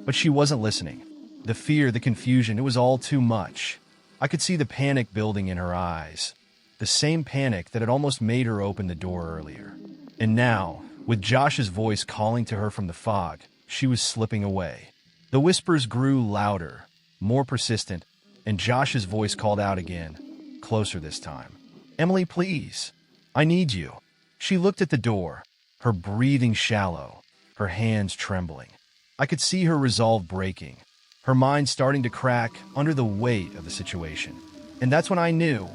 But she wasn't listening. The fear, the confusion, it was all too much. I could see the panic building in her eyes. The same panic that had almost made her open the door earlier. And now, with Josh's voice calling to her from the fog, she was slipping away. The whispers grew louder, more persistent, and Josh's voice called out again, closer this time. Emily, please. I need you. She looked at the door, her breathing shallow, her hands trembling. I could see her resolve breaking, her mind starting to crack under the weight of the situation. And that's when I knew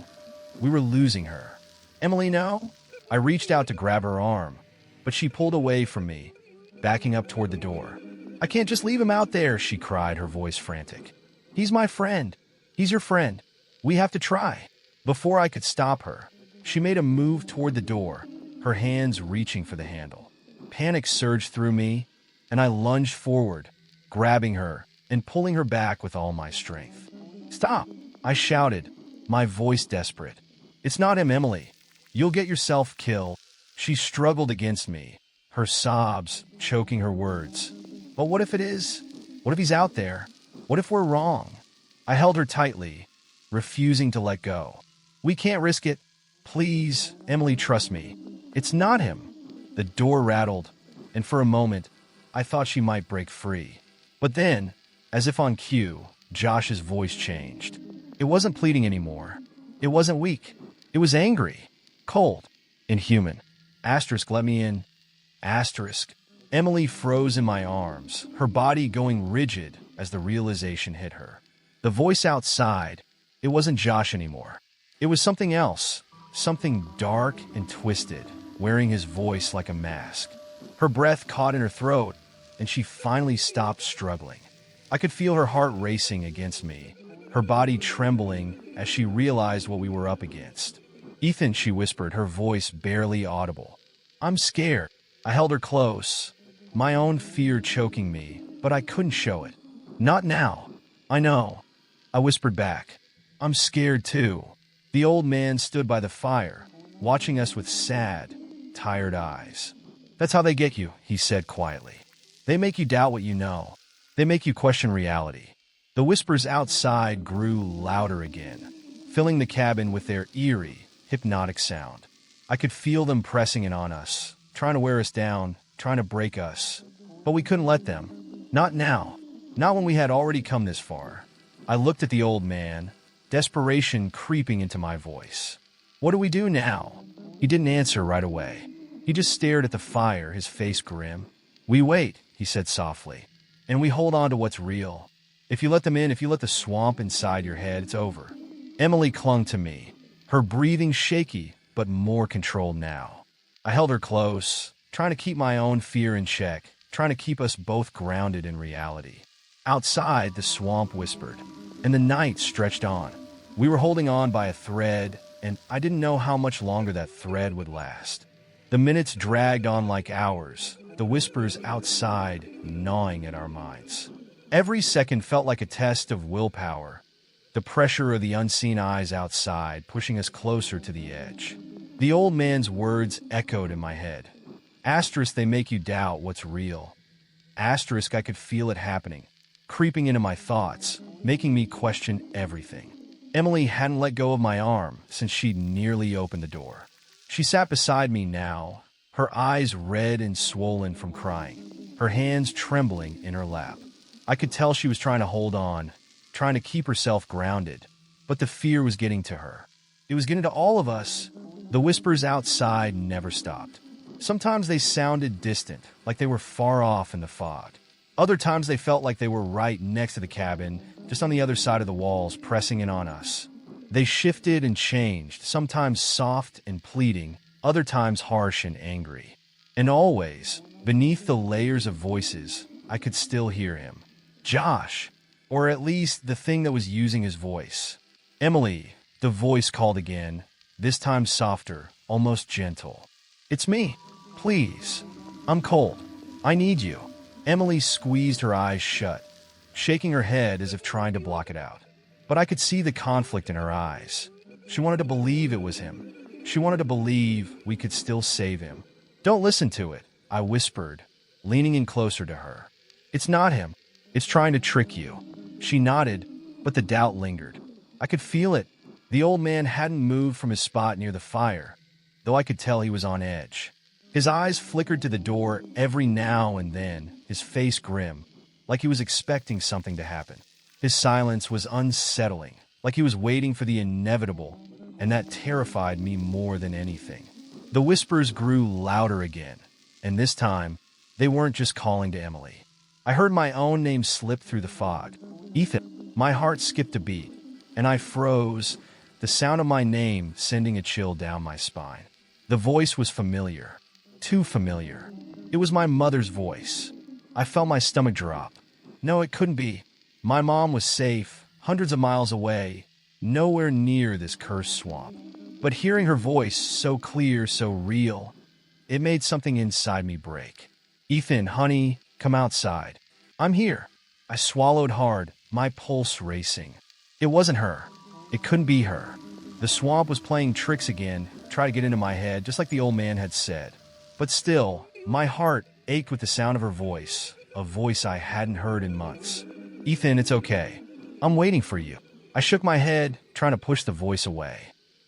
we were losing her. Emily, no? I reached out to grab her arm, but she pulled away from me, backing up toward the door. I can't just leave him out there, she cried, her voice frantic. He's my friend. He's your friend. We have to try. Before I could stop her, she made a move toward the door, her hands reaching for the handle. Panic surged through me, and I lunged forward, grabbing her and pulling her back with all my strength. Stop, I shouted, my voice desperate. It's not him, Emily. You'll get yourself killed. She struggled against me, her sobs choking her words. But what if it is? What if he's out there? What if we're wrong? I held her tightly, refusing to let go. We can't risk it. Please, Emily, trust me. It's not him. The door rattled, and for a moment, I thought she might break free. But then, as if on cue, Josh's voice changed. It wasn't pleading anymore. It wasn't weak. It was angry, cold, inhuman. Asterisk, let me in. Asterisk. Emily froze in my arms, her body going rigid as the realization hit her. The voice outside, it wasn't Josh anymore. It was something else, something dark and twisted, wearing his voice like a mask. Her breath caught in her throat, and she finally stopped struggling. I could feel her heart racing against me, her body trembling as she realized what we were up against. Ethan, she whispered, her voice barely audible. I'm scared. I held her close, my own fear choking me, but I couldn't show it. Not now. I know. I whispered back. I'm scared too. The old man stood by the fire, watching us with sad, tired eyes. That's how they get you, he said quietly. They make you doubt what you know. They make you question reality. The whispers outside grew louder again, filling the cabin with their eerie, hypnotic sound. I could feel them pressing in on us, trying to wear us down, trying to break us. But we couldn't let them. Not now. Not when we had already come this far. I looked at the old man, desperation creeping into my voice. What do we do now? He didn't answer right away. He just stared at the fire, his face grim. We wait, he said softly, and we hold on to what's real. If you let them in, if you let the swamp inside your head, it's over. Emily clung to me, her breathing shaky, but more controlled now. I held her close, trying to keep my own fear in check, trying to keep us both grounded in reality. Outside, the swamp whispered, and the night stretched on. We were holding on by a thread, and I didn't know how much longer that thread would last. The minutes dragged on like hours, the whispers outside gnawing at our minds. Every second felt like a test of willpower, the pressure of the unseen eyes outside pushing us closer to the edge. The old man's words echoed in my head. Asterisk, they make you doubt what's real. Asterisk, I could feel it happening, creeping into my thoughts, making me question everything. Emily hadn't let go of my arm since she'd nearly opened the door. She sat beside me now, her eyes red and swollen from crying, her hands trembling in her lap. I could tell she was trying to hold on, trying to keep herself grounded, but the fear was getting to her. It was getting to all of us. The whispers outside never stopped. Sometimes they sounded distant, like they were far off in the fog. Other times they felt like they were right next to the cabin, just on the other side of the walls, pressing in on us. They shifted and changed, sometimes soft and pleading, other times harsh and angry. And always, beneath the layers of voices, I could still hear him. Josh, or at least the thing that was using his voice. Emily, the voice called again, this time softer, almost gentle. It's me. Please. I'm cold. I need you. Emily squeezed her eyes shut, shaking her head as if trying to block it out. But I could see the conflict in her eyes. She wanted to believe it was him. She wanted to believe we could still save him. Don't listen to it, I whispered, leaning in closer to her. It's not him. It's trying to trick you. She nodded, but the doubt lingered. I could feel it. The old man hadn't moved from his spot near the fire, though I could tell he was on edge. His eyes flickered to the door every now and then, his face grim, like he was expecting something to happen. His silence was unsettling, like he was waiting for the inevitable, and that terrified me more than anything. The whispers grew louder again, and this time, they weren't just calling to Emily. I heard my own name slip through the fog. Ethan. My heart skipped a beat, and I froze, the sound of my name sending a chill down my spine. The voice was familiar. Too familiar. It was my mother's voice. I felt my stomach drop. No, it couldn't be. My mom was safe, hundreds of miles away, nowhere near this cursed swamp. But hearing her voice, so clear, so real, it made something inside me break. Ethan, honey, come outside. I'm here. I swallowed hard, my pulse racing. It wasn't her. It couldn't be her. The swamp was playing tricks again, trying to get into my head, just like the old man had said. But still, my heart ached with the sound of her voice, a voice I hadn't heard in months. Ethan, it's okay. I'm waiting for you. I shook my head, trying to push the voice away.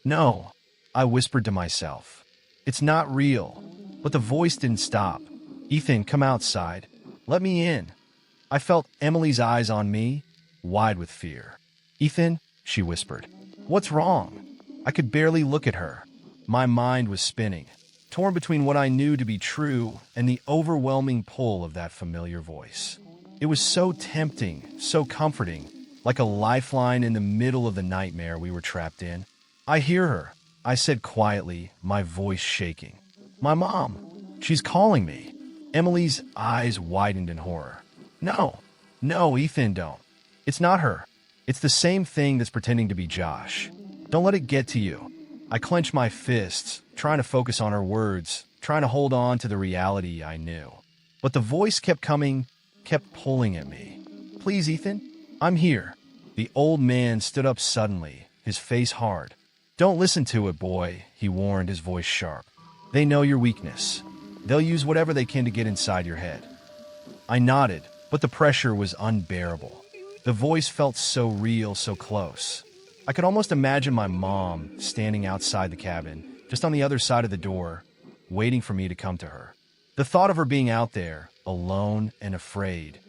No, I whispered to myself. It's not real. But the voice didn't stop. Ethan, come outside. Let me in. I felt Emily's eyes on me, wide with fear. Ethan, she whispered. What's wrong? I could barely look at her. My mind was spinning, torn between what I knew to be true and the overwhelming pull of that familiar voice. It was so tempting, so comforting, like a lifeline in the middle of the nightmare we were trapped in. I hear her, I said quietly, my voice shaking. My mom, she's calling me. Emily's eyes widened in horror. No, Ethan, don't. It's not her. It's the same thing that's pretending to be Josh. Don't let it get to you. I clenched my fists, trying to focus on her words, trying to hold on to the reality I knew. But the voice kept coming, kept pulling at me. Please, Ethan, I'm here. The old man stood up suddenly, his face hard. Don't listen to it, boy, he warned, his voice sharp. They know your weakness. They'll use whatever they can to get inside your head. I nodded, but the pressure was unbearable. The voice felt so real, so close. I could almost imagine my mom standing outside the cabin, just on the other side of the door, waiting for me to come to her. The thought of her being out there, alone and afraid,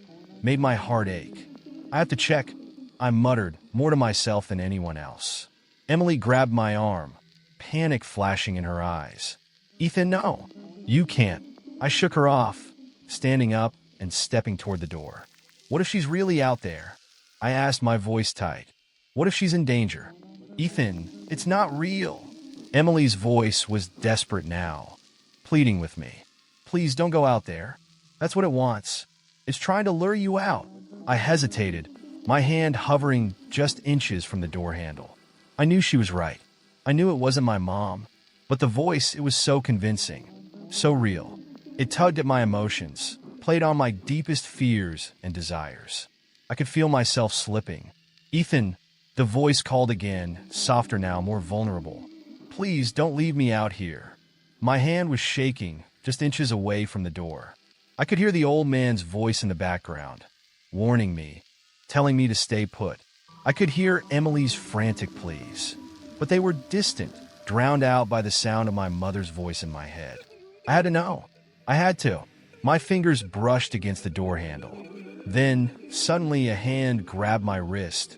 made my heart ache. I have to check, I muttered, more to myself than anyone else. Emily grabbed my arm, panic flashing in her eyes. Ethan, no, you can't. I shook her off, standing up and stepping toward the door. What if she's really out there? I asked, my voice tight. What if she's in danger? Ethan, it's not real. Emily's voice was desperate now, pleading with me. Please don't go out there. That's what it wants. It's trying to lure you out. I hesitated, my hand hovering just inches from the door handle. I knew she was right. I knew it wasn't my mom. But the voice, it was so convincing, so real. It tugged at my emotions, played on my deepest fears and desires. I could feel myself slipping. Ethan, the voice called again, softer now, more vulnerable. Please don't leave me out here. My hand was shaking, just inches away from the door. I could hear the old man's voice in the background, warning me, telling me to stay put. I could hear Emily's frantic pleas, but they were distant, drowned out by the sound of my mother's voice in my head. I had to know. I had to. My fingers brushed against the door handle. Then, suddenly, a hand grabbed my wrist,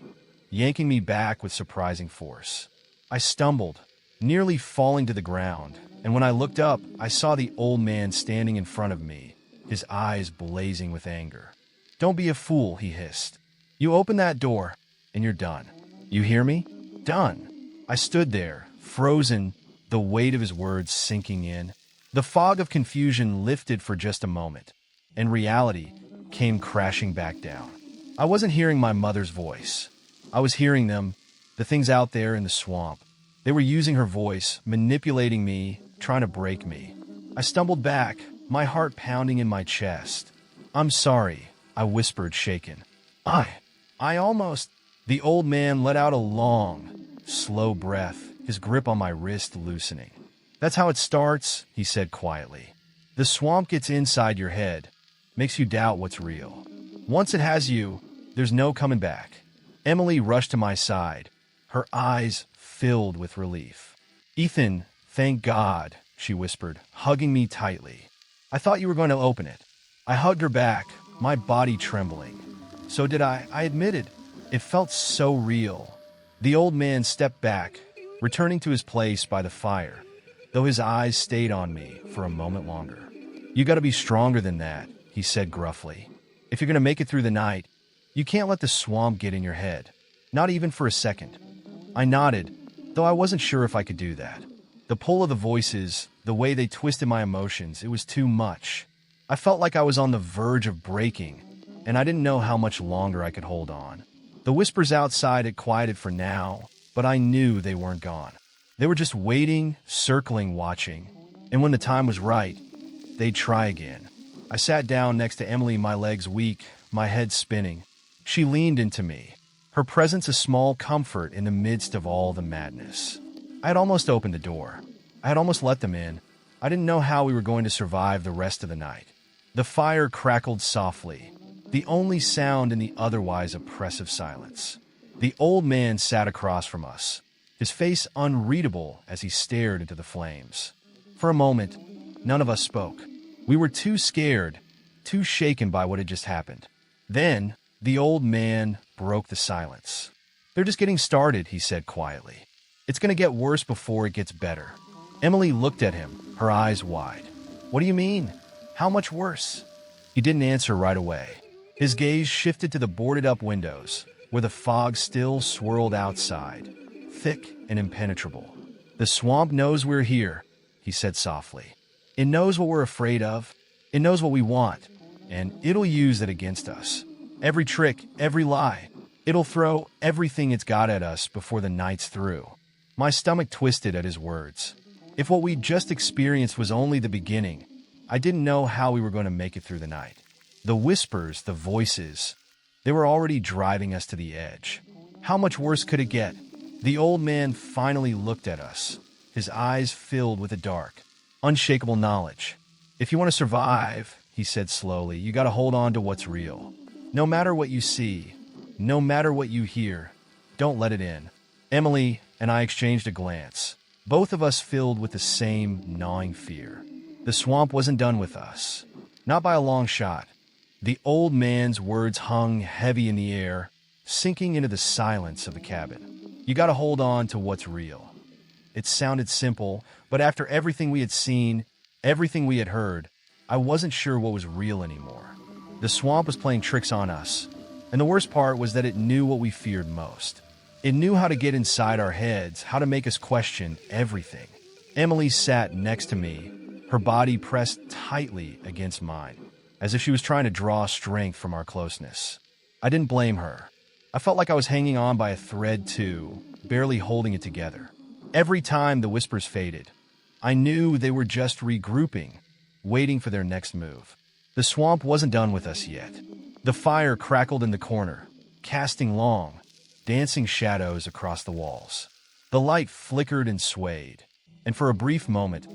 yanking me back with surprising force. I stumbled, nearly falling to the ground, and when I looked up, I saw the old man standing in front of me, his eyes blazing with anger. Don't be a fool, he hissed. You open that door, and you're done. You hear me? Done. I stood there, frozen, the weight of his words sinking in. The fog of confusion lifted for just a moment, and reality came crashing back down. I wasn't hearing my mother's voice. I was hearing them, the things out there in the swamp. They were using her voice, manipulating me, trying to break me. I stumbled back, my heart pounding in my chest. "I'm sorry," I whispered, shaken. I almost... The old man let out a long, slow breath, his grip on my wrist loosening. "That's how it starts," he said quietly. "The swamp gets inside your head, makes you doubt what's real. Once it has you, there's no coming back." Emily rushed to my side, her eyes filled with relief. "Ethan, thank God," she whispered, hugging me tightly. "I thought you were going to open it." I hugged her back, my body trembling. "So did I admitted. It felt so real." The old man stepped back, returning to his place by the fire, though his eyes stayed on me for a moment longer. "You gotta be stronger than that," he said gruffly. "If you're gonna make it through the night, you can't let the swamp get in your head. Not even for a second." I nodded, though I wasn't sure if I could do that. The pull of the voices, the way they twisted my emotions, it was too much. I felt like I was on the verge of breaking, and I didn't know how much longer I could hold on. The whispers outside had quieted for now, but I knew they weren't gone. They were just waiting, circling, watching, and when the time was right, they'd try again. I sat down next to Emily, my legs weak, my head spinning. She leaned into me, her presence a small comfort in the midst of all the madness. I had almost opened the door. I had almost let them in. I didn't know how we were going to survive the rest of the night. The fire crackled softly, the only sound in the otherwise oppressive silence. The old man sat across from us, his face unreadable as he stared into the flames. For a moment, none of us spoke. We were too scared, too shaken by what had just happened. Then, the old man broke the silence. "They're just getting started," he said quietly. "It's going to get worse before it gets better." Emily looked at him, her eyes wide. "What do you mean? How much worse?" He didn't answer right away. His gaze shifted to the boarded-up windows, where the fog still swirled outside, thick and impenetrable. "The swamp knows we're here," he said softly. "It knows what we're afraid of. It knows what we want, and it'll use it against us. Every trick, every lie. It'll throw everything it's got at us before the night's through." My stomach twisted at his words. If what we'd just experienced was only the beginning, I didn't know how we were going to make it through the night. The whispers, the voices, they were already driving us to the edge. How much worse could it get? The old man finally looked at us, his eyes filled with a dark, unshakable knowledge. "If you want to survive," he said slowly, "you got to hold on to what's real. No matter what you see, no matter what you hear, don't let it in." Emily and I exchanged a glance, both of us filled with the same gnawing fear. The swamp wasn't done with us. Not by a long shot. The old man's words hung heavy in the air, sinking into the silence of the cabin. "You gotta hold on to what's real." It sounded simple, but after everything we had seen, everything we had heard, I wasn't sure what was real anymore. The swamp was playing tricks on us, and the worst part was that it knew what we feared most. It knew how to get inside our heads, how to make us question everything. Emily sat next to me, her body pressed tightly against mine, as if she was trying to draw strength from our closeness. I didn't blame her. I felt like I was hanging on by a thread too, barely holding it together. Every time the whispers faded, I knew they were just regrouping, waiting for their next move. The swamp wasn't done with us yet. The fire crackled in the corner, casting long, dancing shadows across the walls. The light flickered and swayed, and for a brief moment,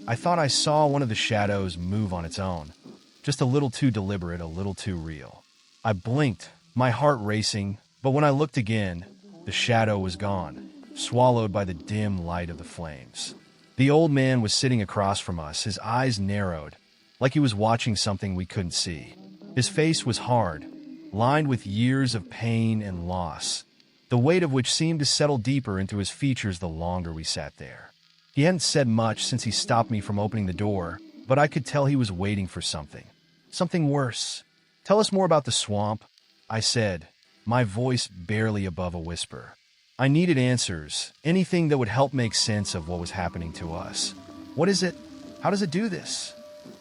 I thought I saw one of the shadows move on its own. Just a little too deliberate, a little too real. I blinked, my heart racing, but when I looked again, the shadow was gone, swallowed by the dim light of the flames. The old man was sitting across from us, his eyes narrowed, like he was watching something we couldn't see. His face was hard, lined with years of pain and loss, the weight of which seemed to settle deeper into his features the longer we sat there. He hadn't said much since he stopped me from opening the door, but I could tell he was waiting for something. Something worse. "Tell us more about the swamp," I said, my voice barely above a whisper. I needed answers, anything that would help make sense of what was happening to us. "What is it? How does it do this?"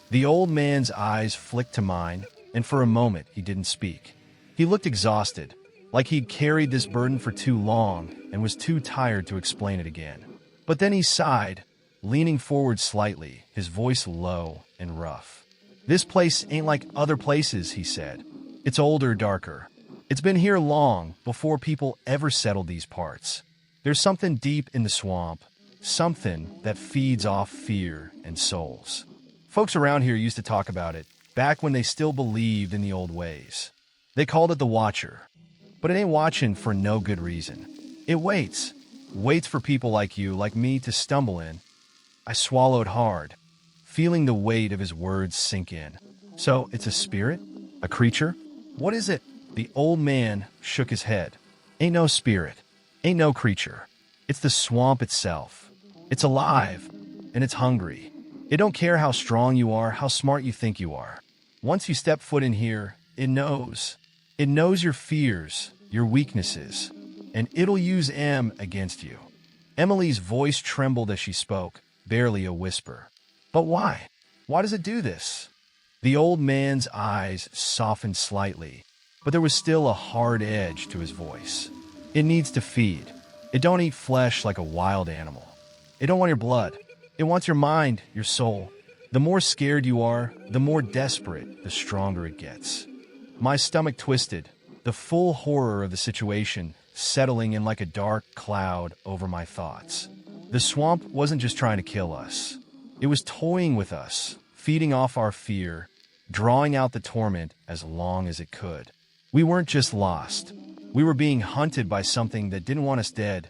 The old man's eyes flicked to mine, and for a moment he didn't speak. He looked exhausted, like he'd carried this burden for too long and was too tired to explain it again. But then he sighed, leaning forward slightly, his voice low and rough. "This place ain't like other places," he said. "It's older, darker. It's been here long, before people ever settled these parts. There's something deep in the swamp, something that feeds off fear and souls. Folks around here used to talk about it, back when they still believed in the old ways. They called it the Watcher. But it ain't watching for no good reason. It waits for people like you, like me, to stumble in." I swallowed hard, feeling the weight of his words sink in. "So, it's a spirit? A creature? What is it?" The old man shook his head. "Ain't no spirit. Ain't no creature. It's the swamp itself. It's alive, and it's hungry. It don't care how strong you are, how smart you think you are. Once you step foot in here, it knows. It knows your fears, your weaknesses, and it'll use them against you." Emily's voice trembled as she spoke, barely a whisper. "But why? Why does it do this?" The old man's eyes softened slightly, but there was still a hard edge to his voice. "It needs to feed. It don't eat flesh like a wild animal. It don't want your blood. It wants your mind, your soul. The more scared you are, the more desperate, the stronger it gets." My stomach twisted, the full horror of the situation settling in like a dark cloud over my thoughts. The swamp wasn't just trying to kill us. It was toying with us, feeding off our fear, drawing out the torment as long as it could. We weren't just lost. We were being hunted by something that didn't want us dead.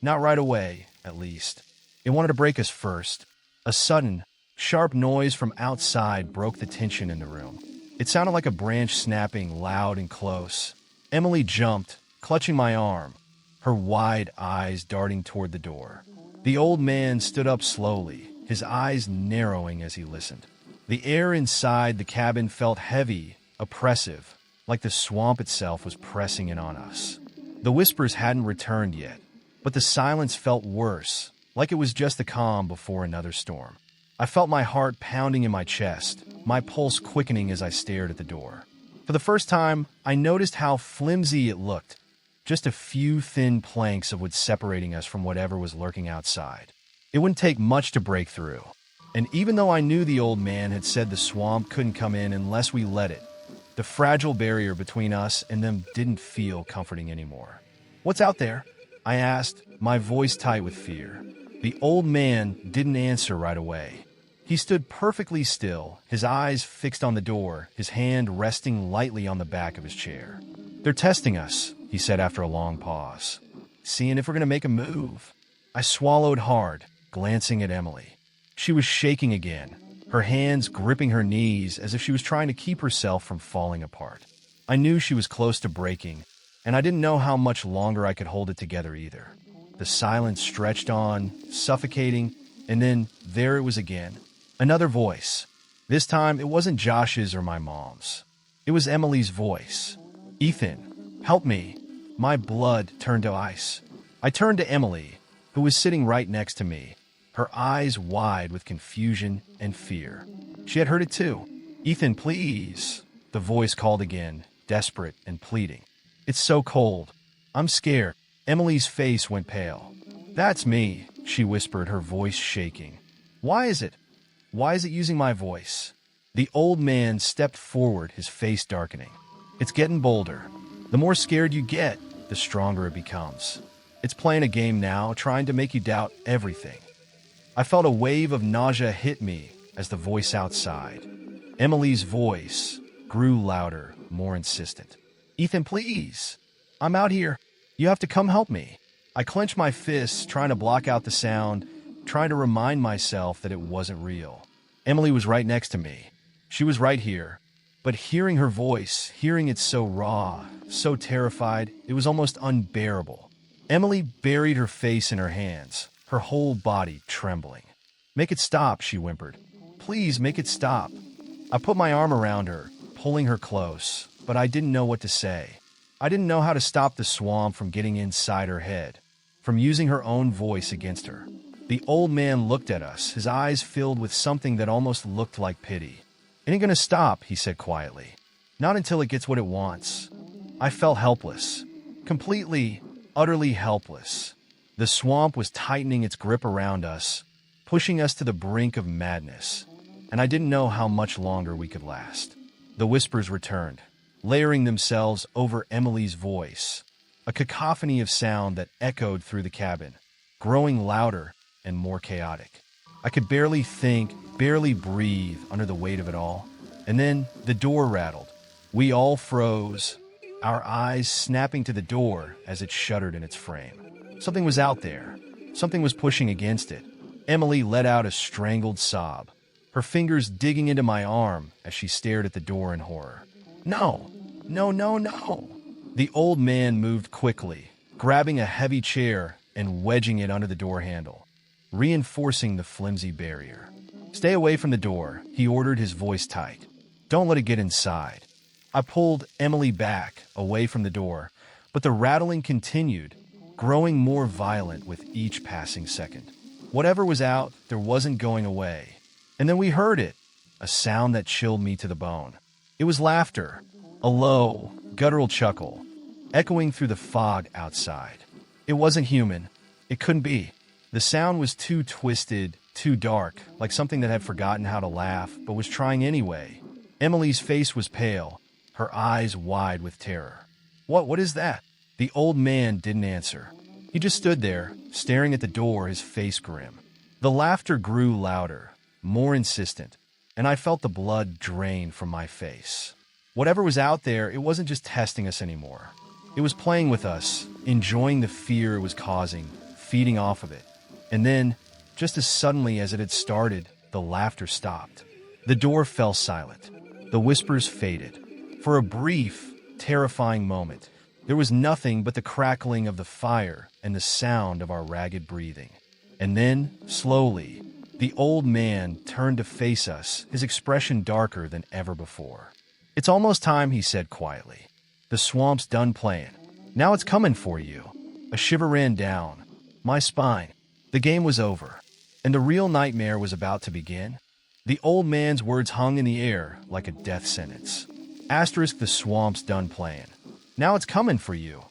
Not right away, at least. It wanted to break us first. A sudden, sharp noise from outside broke the tension in the room. It sounded like a branch snapping loud and close. Emily jumped, clutching my arm, her wide eyes darting toward the door. The old man stood up slowly, his eyes narrowing as he listened. The air inside the cabin felt heavy, oppressive, like the swamp itself was pressing in on us. The whispers hadn't returned yet, but the silence felt worse, like it was just the calm before another storm. I felt my heart pounding in my chest, my pulse quickening as I stared at the door. For the first time, I noticed how flimsy it looked, just a few thin planks of wood separating us from whatever was lurking outside. It wouldn't take much to break through. And even though I knew the old man had said the swamp couldn't come in unless we let it, the fragile barrier between us and them didn't feel comforting anymore. "What's out there?" I asked, my voice tight with fear. The old man didn't answer right away. He stood perfectly still, his eyes fixed on the door, his hand resting lightly on the back of his chair. "They're testing us," he said after a long pause. "Seeing if we're going to make a move." I swallowed hard, glancing at Emily. She was shaking again, her hands gripping her knees as if she was trying to keep herself from falling apart. I knew she was close to breaking, and I didn't know how much longer I could hold it together either. The silence stretched on, suffocating, and then there it was again. Another voice. This time, it wasn't Josh's or my mom's. It was Emily's voice. "Ethan, help me." My blood turned to ice. I turned to Emily, who was sitting right next to me, her eyes wide with confusion and fear. She had heard it too. "Ethan, please," the voice called again, desperate and pleading. "It's so cold. I'm scared." Emily's face went pale. "That's me," she whispered, her voice shaking. Why is it using my voice?" The old man stepped forward, his face darkening. "It's getting bolder. The more scared you get, the stronger it becomes. It's playing a game now, trying to make you doubt everything." I felt a wave of nausea hit me as the voice outside. Emily's voice grew louder, more insistent. "Ethan, please. I'm out here. You have to come help me." I clenched my fists, trying to block out the sound, trying to remind myself that it wasn't real. Emily was right next to me. She was right here. But hearing her voice, hearing it so raw, so terrified, it was almost unbearable. Emily buried her face in her hands, her whole body trembling. "Make it stop," she whimpered. "Please make it stop." I put my arm around her, pulling her close, but I didn't know what to say. I didn't know how to stop the swamp from getting inside her head, from using her own voice against her. The old man looked at us, his eyes filled with something that almost looked like pity. "It ain't gonna stop," he said quietly. "Not until it gets what it wants." I felt helpless. Completely, utterly helpless. The swamp was tightening its grip around us, pushing us to the brink of madness, and I didn't know how much longer we could last. The whispers returned, layering themselves over Emily's voice, a cacophony of sound that echoed through the cabin, growing louder and more chaotic. I could barely think, barely breathe under the weight of it all. And then the door rattled. We all froze, our eyes snapping to the door as it shuddered in its frame. Something was out there. Something was pushing against it. Emily let out a strangled sob, her fingers digging into my arm as she stared at the door in horror. No, no, no, no. The old man moved quickly, grabbing a heavy chair and wedging it under the door handle, reinforcing the flimsy barrier. Stay away from the door, he ordered, his voice tight. Don't let it get inside. I pulled Emily back, away from the door, but the rattling continued, growing more violent with each passing second. Whatever was out, there wasn't going away. And then we heard it, a sound that chilled me to the bone. It was laughter, a low, guttural chuckle, echoing through the fog outside. It wasn't human. It couldn't be. The sound was too twisted, too dark, like something that had forgotten how to laugh, but was trying anyway. Emily's face was pale, her eyes wide with terror. What is that? The old man didn't answer. He just stood there, staring at the door, his face grim. The laughter grew louder, more insistent, and I felt the blood drain from my face. Whatever was out there, it wasn't just testing us anymore. It was playing with us, enjoying the fear it was causing, feeding off of it. And then, just as suddenly as it had started, the laughter stopped. The door fell silent. The whispers faded. For a brief, terrifying moment, there was nothing but the crackling of the fire and the sound of our ragged breathing. And then, slowly, the old man turned to face us, his expression darker than ever before. It's almost time, he said quietly. The swamp's done playing. Now it's coming for you. A shiver ran down my spine. The game was over, and the real nightmare was about to begin. The old man's words hung in the air like a death sentence. Asterisk, the swamp's done playing. Now it's coming for you.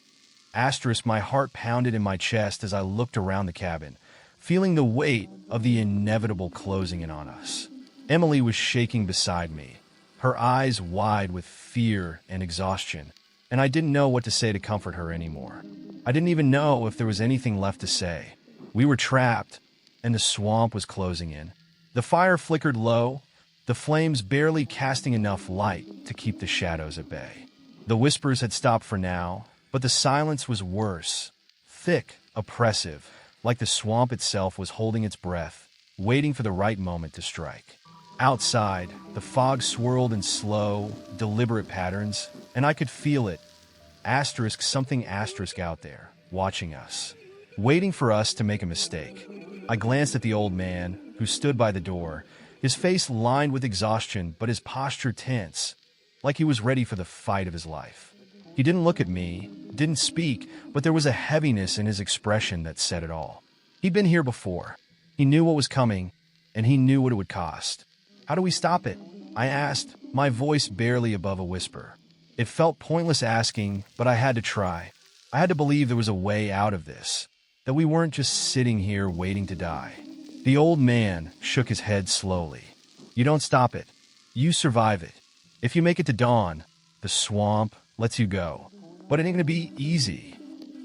Asterisk, my heart pounded in my chest as I looked around the cabin, feeling the weight of the inevitable closing in on us. Emily was shaking beside me, her eyes wide with fear and exhaustion, and I didn't know what to say to comfort her anymore. I didn't even know if there was anything left to say. We were trapped, and the swamp was closing in. The fire flickered low, the flames barely casting enough light to keep the shadows at bay. The whispers had stopped for now, but the silence was worse, thick, oppressive, like the swamp itself was holding its breath, waiting for the right moment to strike. Outside, the fog swirled in slow, deliberate patterns, and I could feel it. Asterisk, something asterisk out there, watching us, waiting for us to make a mistake. I glanced at the old man, who stood by the door, his face lined with exhaustion, but his posture tense, like he was ready for the fight of his life. He didn't look at me, didn't speak, but there was a heaviness in his expression that said it all. He'd been here before. He knew what was coming, and he knew what it would cost. How do we stop it? I asked, my voice barely above a whisper. It felt pointless asking, but I had to try. I had to believe there was a way out of this, that we weren't just sitting here waiting to die. The old man shook his head slowly. You don't stop it. You survive it. If you make it to dawn, the swamp lets you go. But it ain't gonna be easy.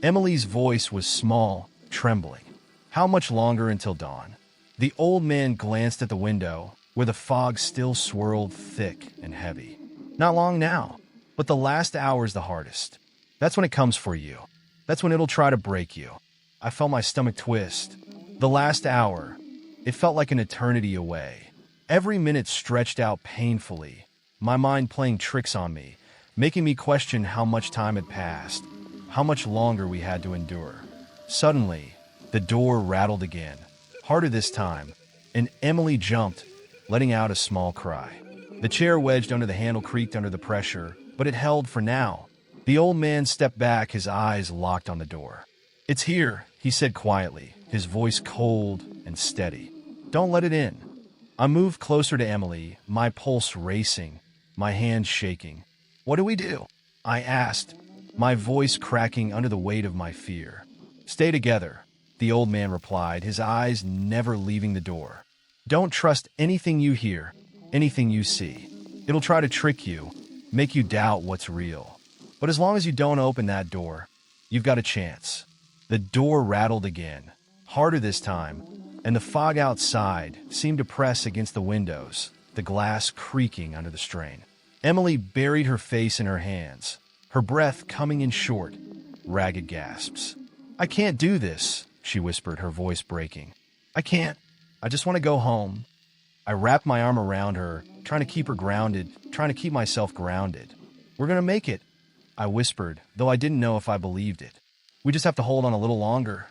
Emily's voice was small, trembling. How much longer until dawn? The old man glanced at the window, where the fog still swirled thick and heavy. Not long now, but the last hour's the hardest. That's when it comes for you. That's when it'll try to break you. I felt my stomach twist. The last hour, it felt like an eternity away. Every minute stretched out painfully, my mind playing tricks on me, making me question how much time had passed, how much longer we had to endure. Suddenly, the door rattled again, harder this time, and Emily jumped, letting out a small cry. The chair wedged under the handle creaked under the pressure, but it held for now. The old man stepped back, his eyes locked on the door. It's here, he said quietly, his voice cold and steady. Don't let it in. I moved closer to Emily, my pulse racing, my hands shaking. What do we do? I asked, my voice cracking under the weight of my fear. Stay together. the old man replied, his eyes never leaving the door. Don't trust anything you hear, anything you see. It'll try to trick you, make you doubt what's real. But as long as you don't open that door, you've got a chance. The door rattled again, harder this time, and the fog outside seemed to press against the windows, the glass creaking under the strain. Emily buried her face in her hands, her breath coming in short, ragged gasps. I can't do this, she whispered, her voice breaking. I can't. I just want to go home. I wrapped my arm around her, trying to keep her grounded, trying to keep myself grounded. We're going to make it, I whispered, though I didn't know if I believed it. We just have to hold on a little longer.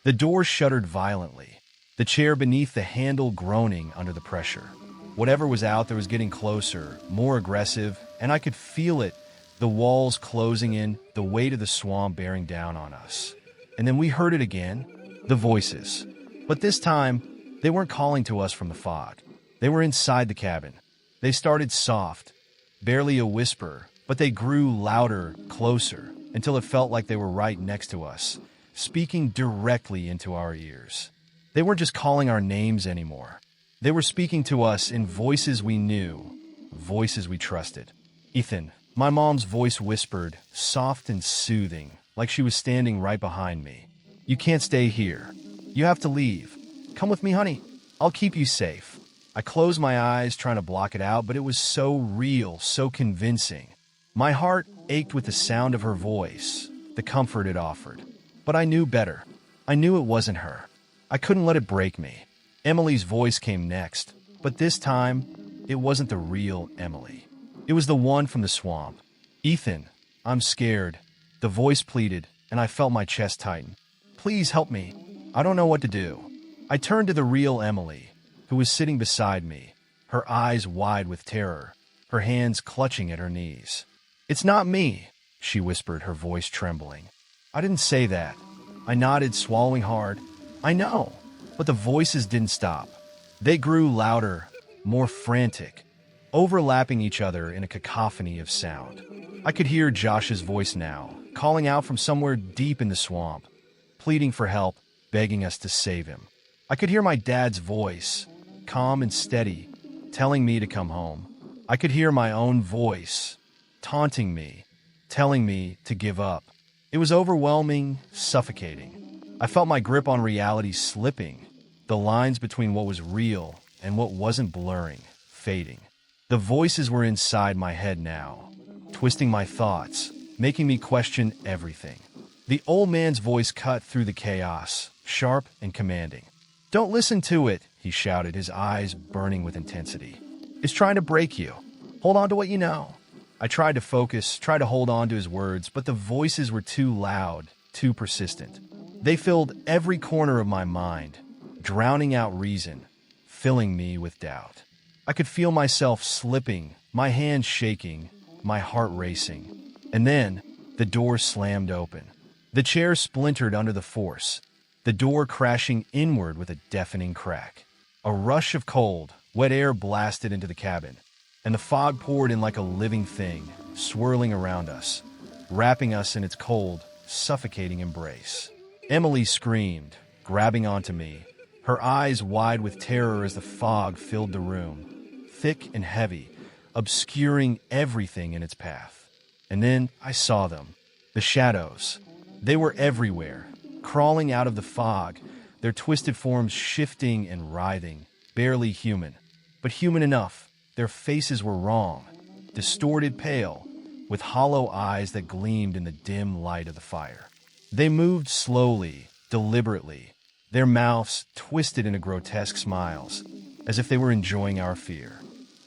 The door shuddered violently, the chair beneath the handle groaning under the pressure. Whatever was out there was getting closer, more aggressive, and I could feel it, the walls closing in, the weight of the swamp bearing down on us. And then we heard it again, the voices. But this time, they weren't calling to us from the fog. They were inside the cabin. They started soft, barely a whisper, but they grew louder, closer, until it felt like they were right next to us, speaking directly into our ears. They weren't just calling our names anymore. They were speaking to us in voices we knew, voices we trusted. Ethan, my mom's voice whispered, soft and soothing, like she was standing right behind me. You can't stay here. You have to leave. Come with me, honey. I'll keep you safe. I closed my eyes, trying to block it out, but it was so real, so convincing. My heart ached with the sound of her voice, the comfort it offered. But I knew better. I knew it wasn't her. I couldn't let it break me. Emily's voice came next, but this time, it wasn't the real Emily. It was the one from the swamp. Ethan, I'm scared. The voice pleaded, and I felt my chest tighten. Please help me. I don't know what to do. I turned to the real Emily, who was sitting beside me, her eyes wide with terror, her hands clutching at her knees. It's not me, she whispered, her voice trembling. I didn't say that. I nodded, swallowing hard. I know. But the voices didn't stop. They grew louder, more frantic, overlapping each other in a cacophony of sound. I could hear Josh's voice now, calling out from somewhere deep in the swamp, pleading for help, begging us to save him. I could hear my dad's voice, calm and steady, telling me to come home. I could hear my own voice, taunting me, telling me to give up. It was overwhelming, suffocating. I felt my grip on reality slipping, the lines between what was real and what wasn't blurring, fading. The voices were inside my head now, twisting my thoughts, making me question everything. The old man's voice cut through the chaos, sharp and commanding. Don't listen to it, he shouted, his eyes burning with intensity. It's trying to break you. Hold on to what you know. I tried to focus, tried to hold on to his words, but the voices were too loud, too persistent. They filled every corner of my mind, drowning out reason, filling me with doubt. I could feel myself slipping, my hands shaking, my heart racing. And then, the door slammed open. The chair splintered under the force, the door crashing inward with a deafening crack. A rush of cold, wet air blasted into the cabin, and the fog poured in like a living thing, swirling around us, wrapping us in its cold, suffocating embrace. Emily screamed, grabbing onto me, her eyes wide with terror as the fog filled the room, thick and heavy, obscuring everything in its path. And then I saw them, the shadows. They were everywhere, crawling out of the fog, their twisted forms shifting and writhing, barely human, but human enough. Their faces were wrong, distorted, pale, with hollow eyes that gleamed in the dim light of the fire. They moved slowly, deliberately, their mouths twisted into grotesque smiles, as if they were enjoying our fear.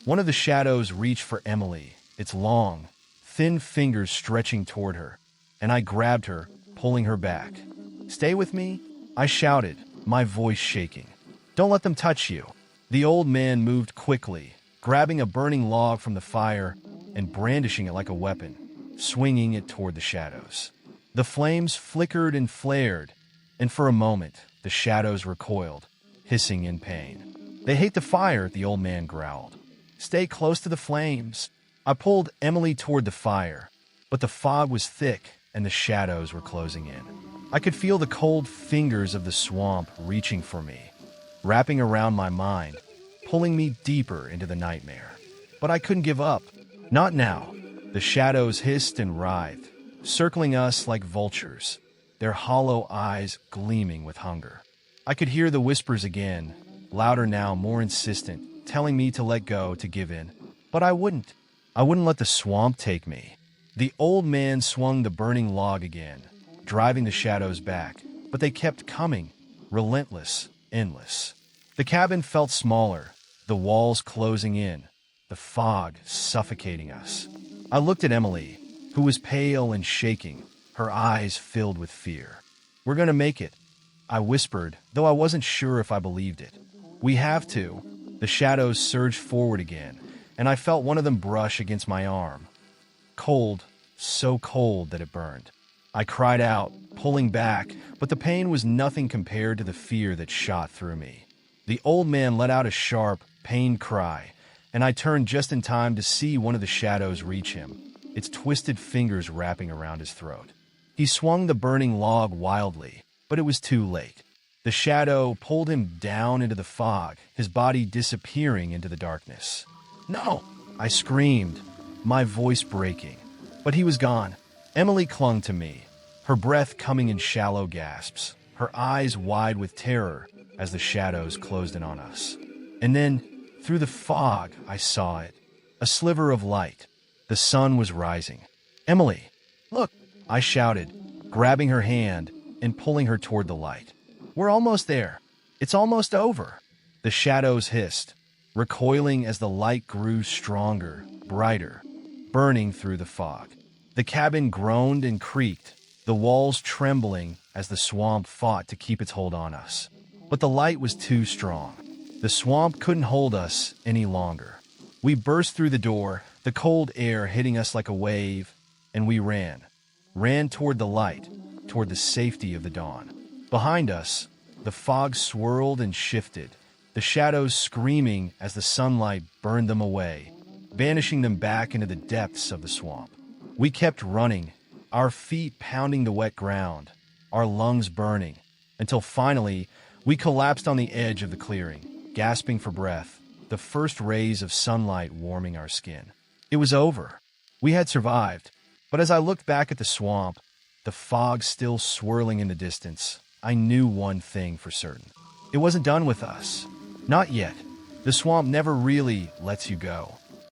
One of the shadows reached for Emily, its long, thin fingers stretching toward her, and I grabbed her, pulling her back. Stay with me, I shouted, my voice shaking. Don't let them touch you. The old man moved quickly, grabbing a burning log from the fire and brandishing it like a weapon, swinging it toward the shadows. The flames flickered and flared, and for a moment, the shadows recoiled, hissing in pain. They hate the fire, the old man growled. Stay close to the flames. I pulled Emily toward the fire, but the fog was thick and the shadows were closing in. I could feel the cold fingers of the swamp reaching for me, wrapping around my mind, pulling me deeper into the nightmare. But I couldn't give up. Not now. The shadows hissed and writhed, circling us like vultures, their hollow eyes gleaming with hunger. I could hear the whispers again, louder now, more insistent, telling me to let go, to give in. But I wouldn't. I wouldn't let the swamp take me. The old man swung the burning log again, driving the shadows back, but they kept coming, relentless, endless. The cabin felt smaller, the walls closing in, the fog suffocating us. I looked at Emily, who was pale and shaking, her eyes filled with fear. "We're gonna make it," I whispered, though I wasn't sure if I believed it. "We have to." The shadows surged forward again, and I felt one of them brush against my arm. Cold, so cold that it burned. I cried out, pulling back, but the pain was nothing compared to the fear that shot through me. The old man let out a sharp, pained cry, and I turned just in time to see one of the shadows reach him, its twisted fingers wrapping around his throat. He swung the burning log wildly, but it was too late. The shadow pulled him down into the fog, his body disappearing into the darkness. "No!" I screamed, my voice breaking. But he was gone. Emily clung to me, her breath coming in shallow gasps, her eyes wide with terror as the shadows closed in on us. And then, through the fog, I saw it. A sliver of light. The sun was rising. "Emily, look!" I shouted, grabbing her hand and pulling her toward the light. "We're almost there. It's almost over." The shadows hissed, recoiling as the light grew stronger, brighter, burning through the fog. The cabin groaned and creaked, the walls trembling as the swamp fought to keep its hold on us. But the light was too strong. The swamp couldn't hold us any longer. We burst through the door, the cold air hitting us like a wave, and we ran toward the light, toward the safety of the dawn. Behind us, the fog swirled and shifted, the shadows screaming as the sunlight burned them away, banishing them back into the depths of the swamp. We kept running, our feet pounding the wet ground, our lungs burning, until finally we collapsed on the edge of the clearing, gasping for breath, the first rays of sunlight warming our skin. It was over. We had survived. But as I looked back at the swamp, the fog still swirling in the distance, I knew one thing for certain. It wasn't done with us. Not yet. The swamp never really lets you go.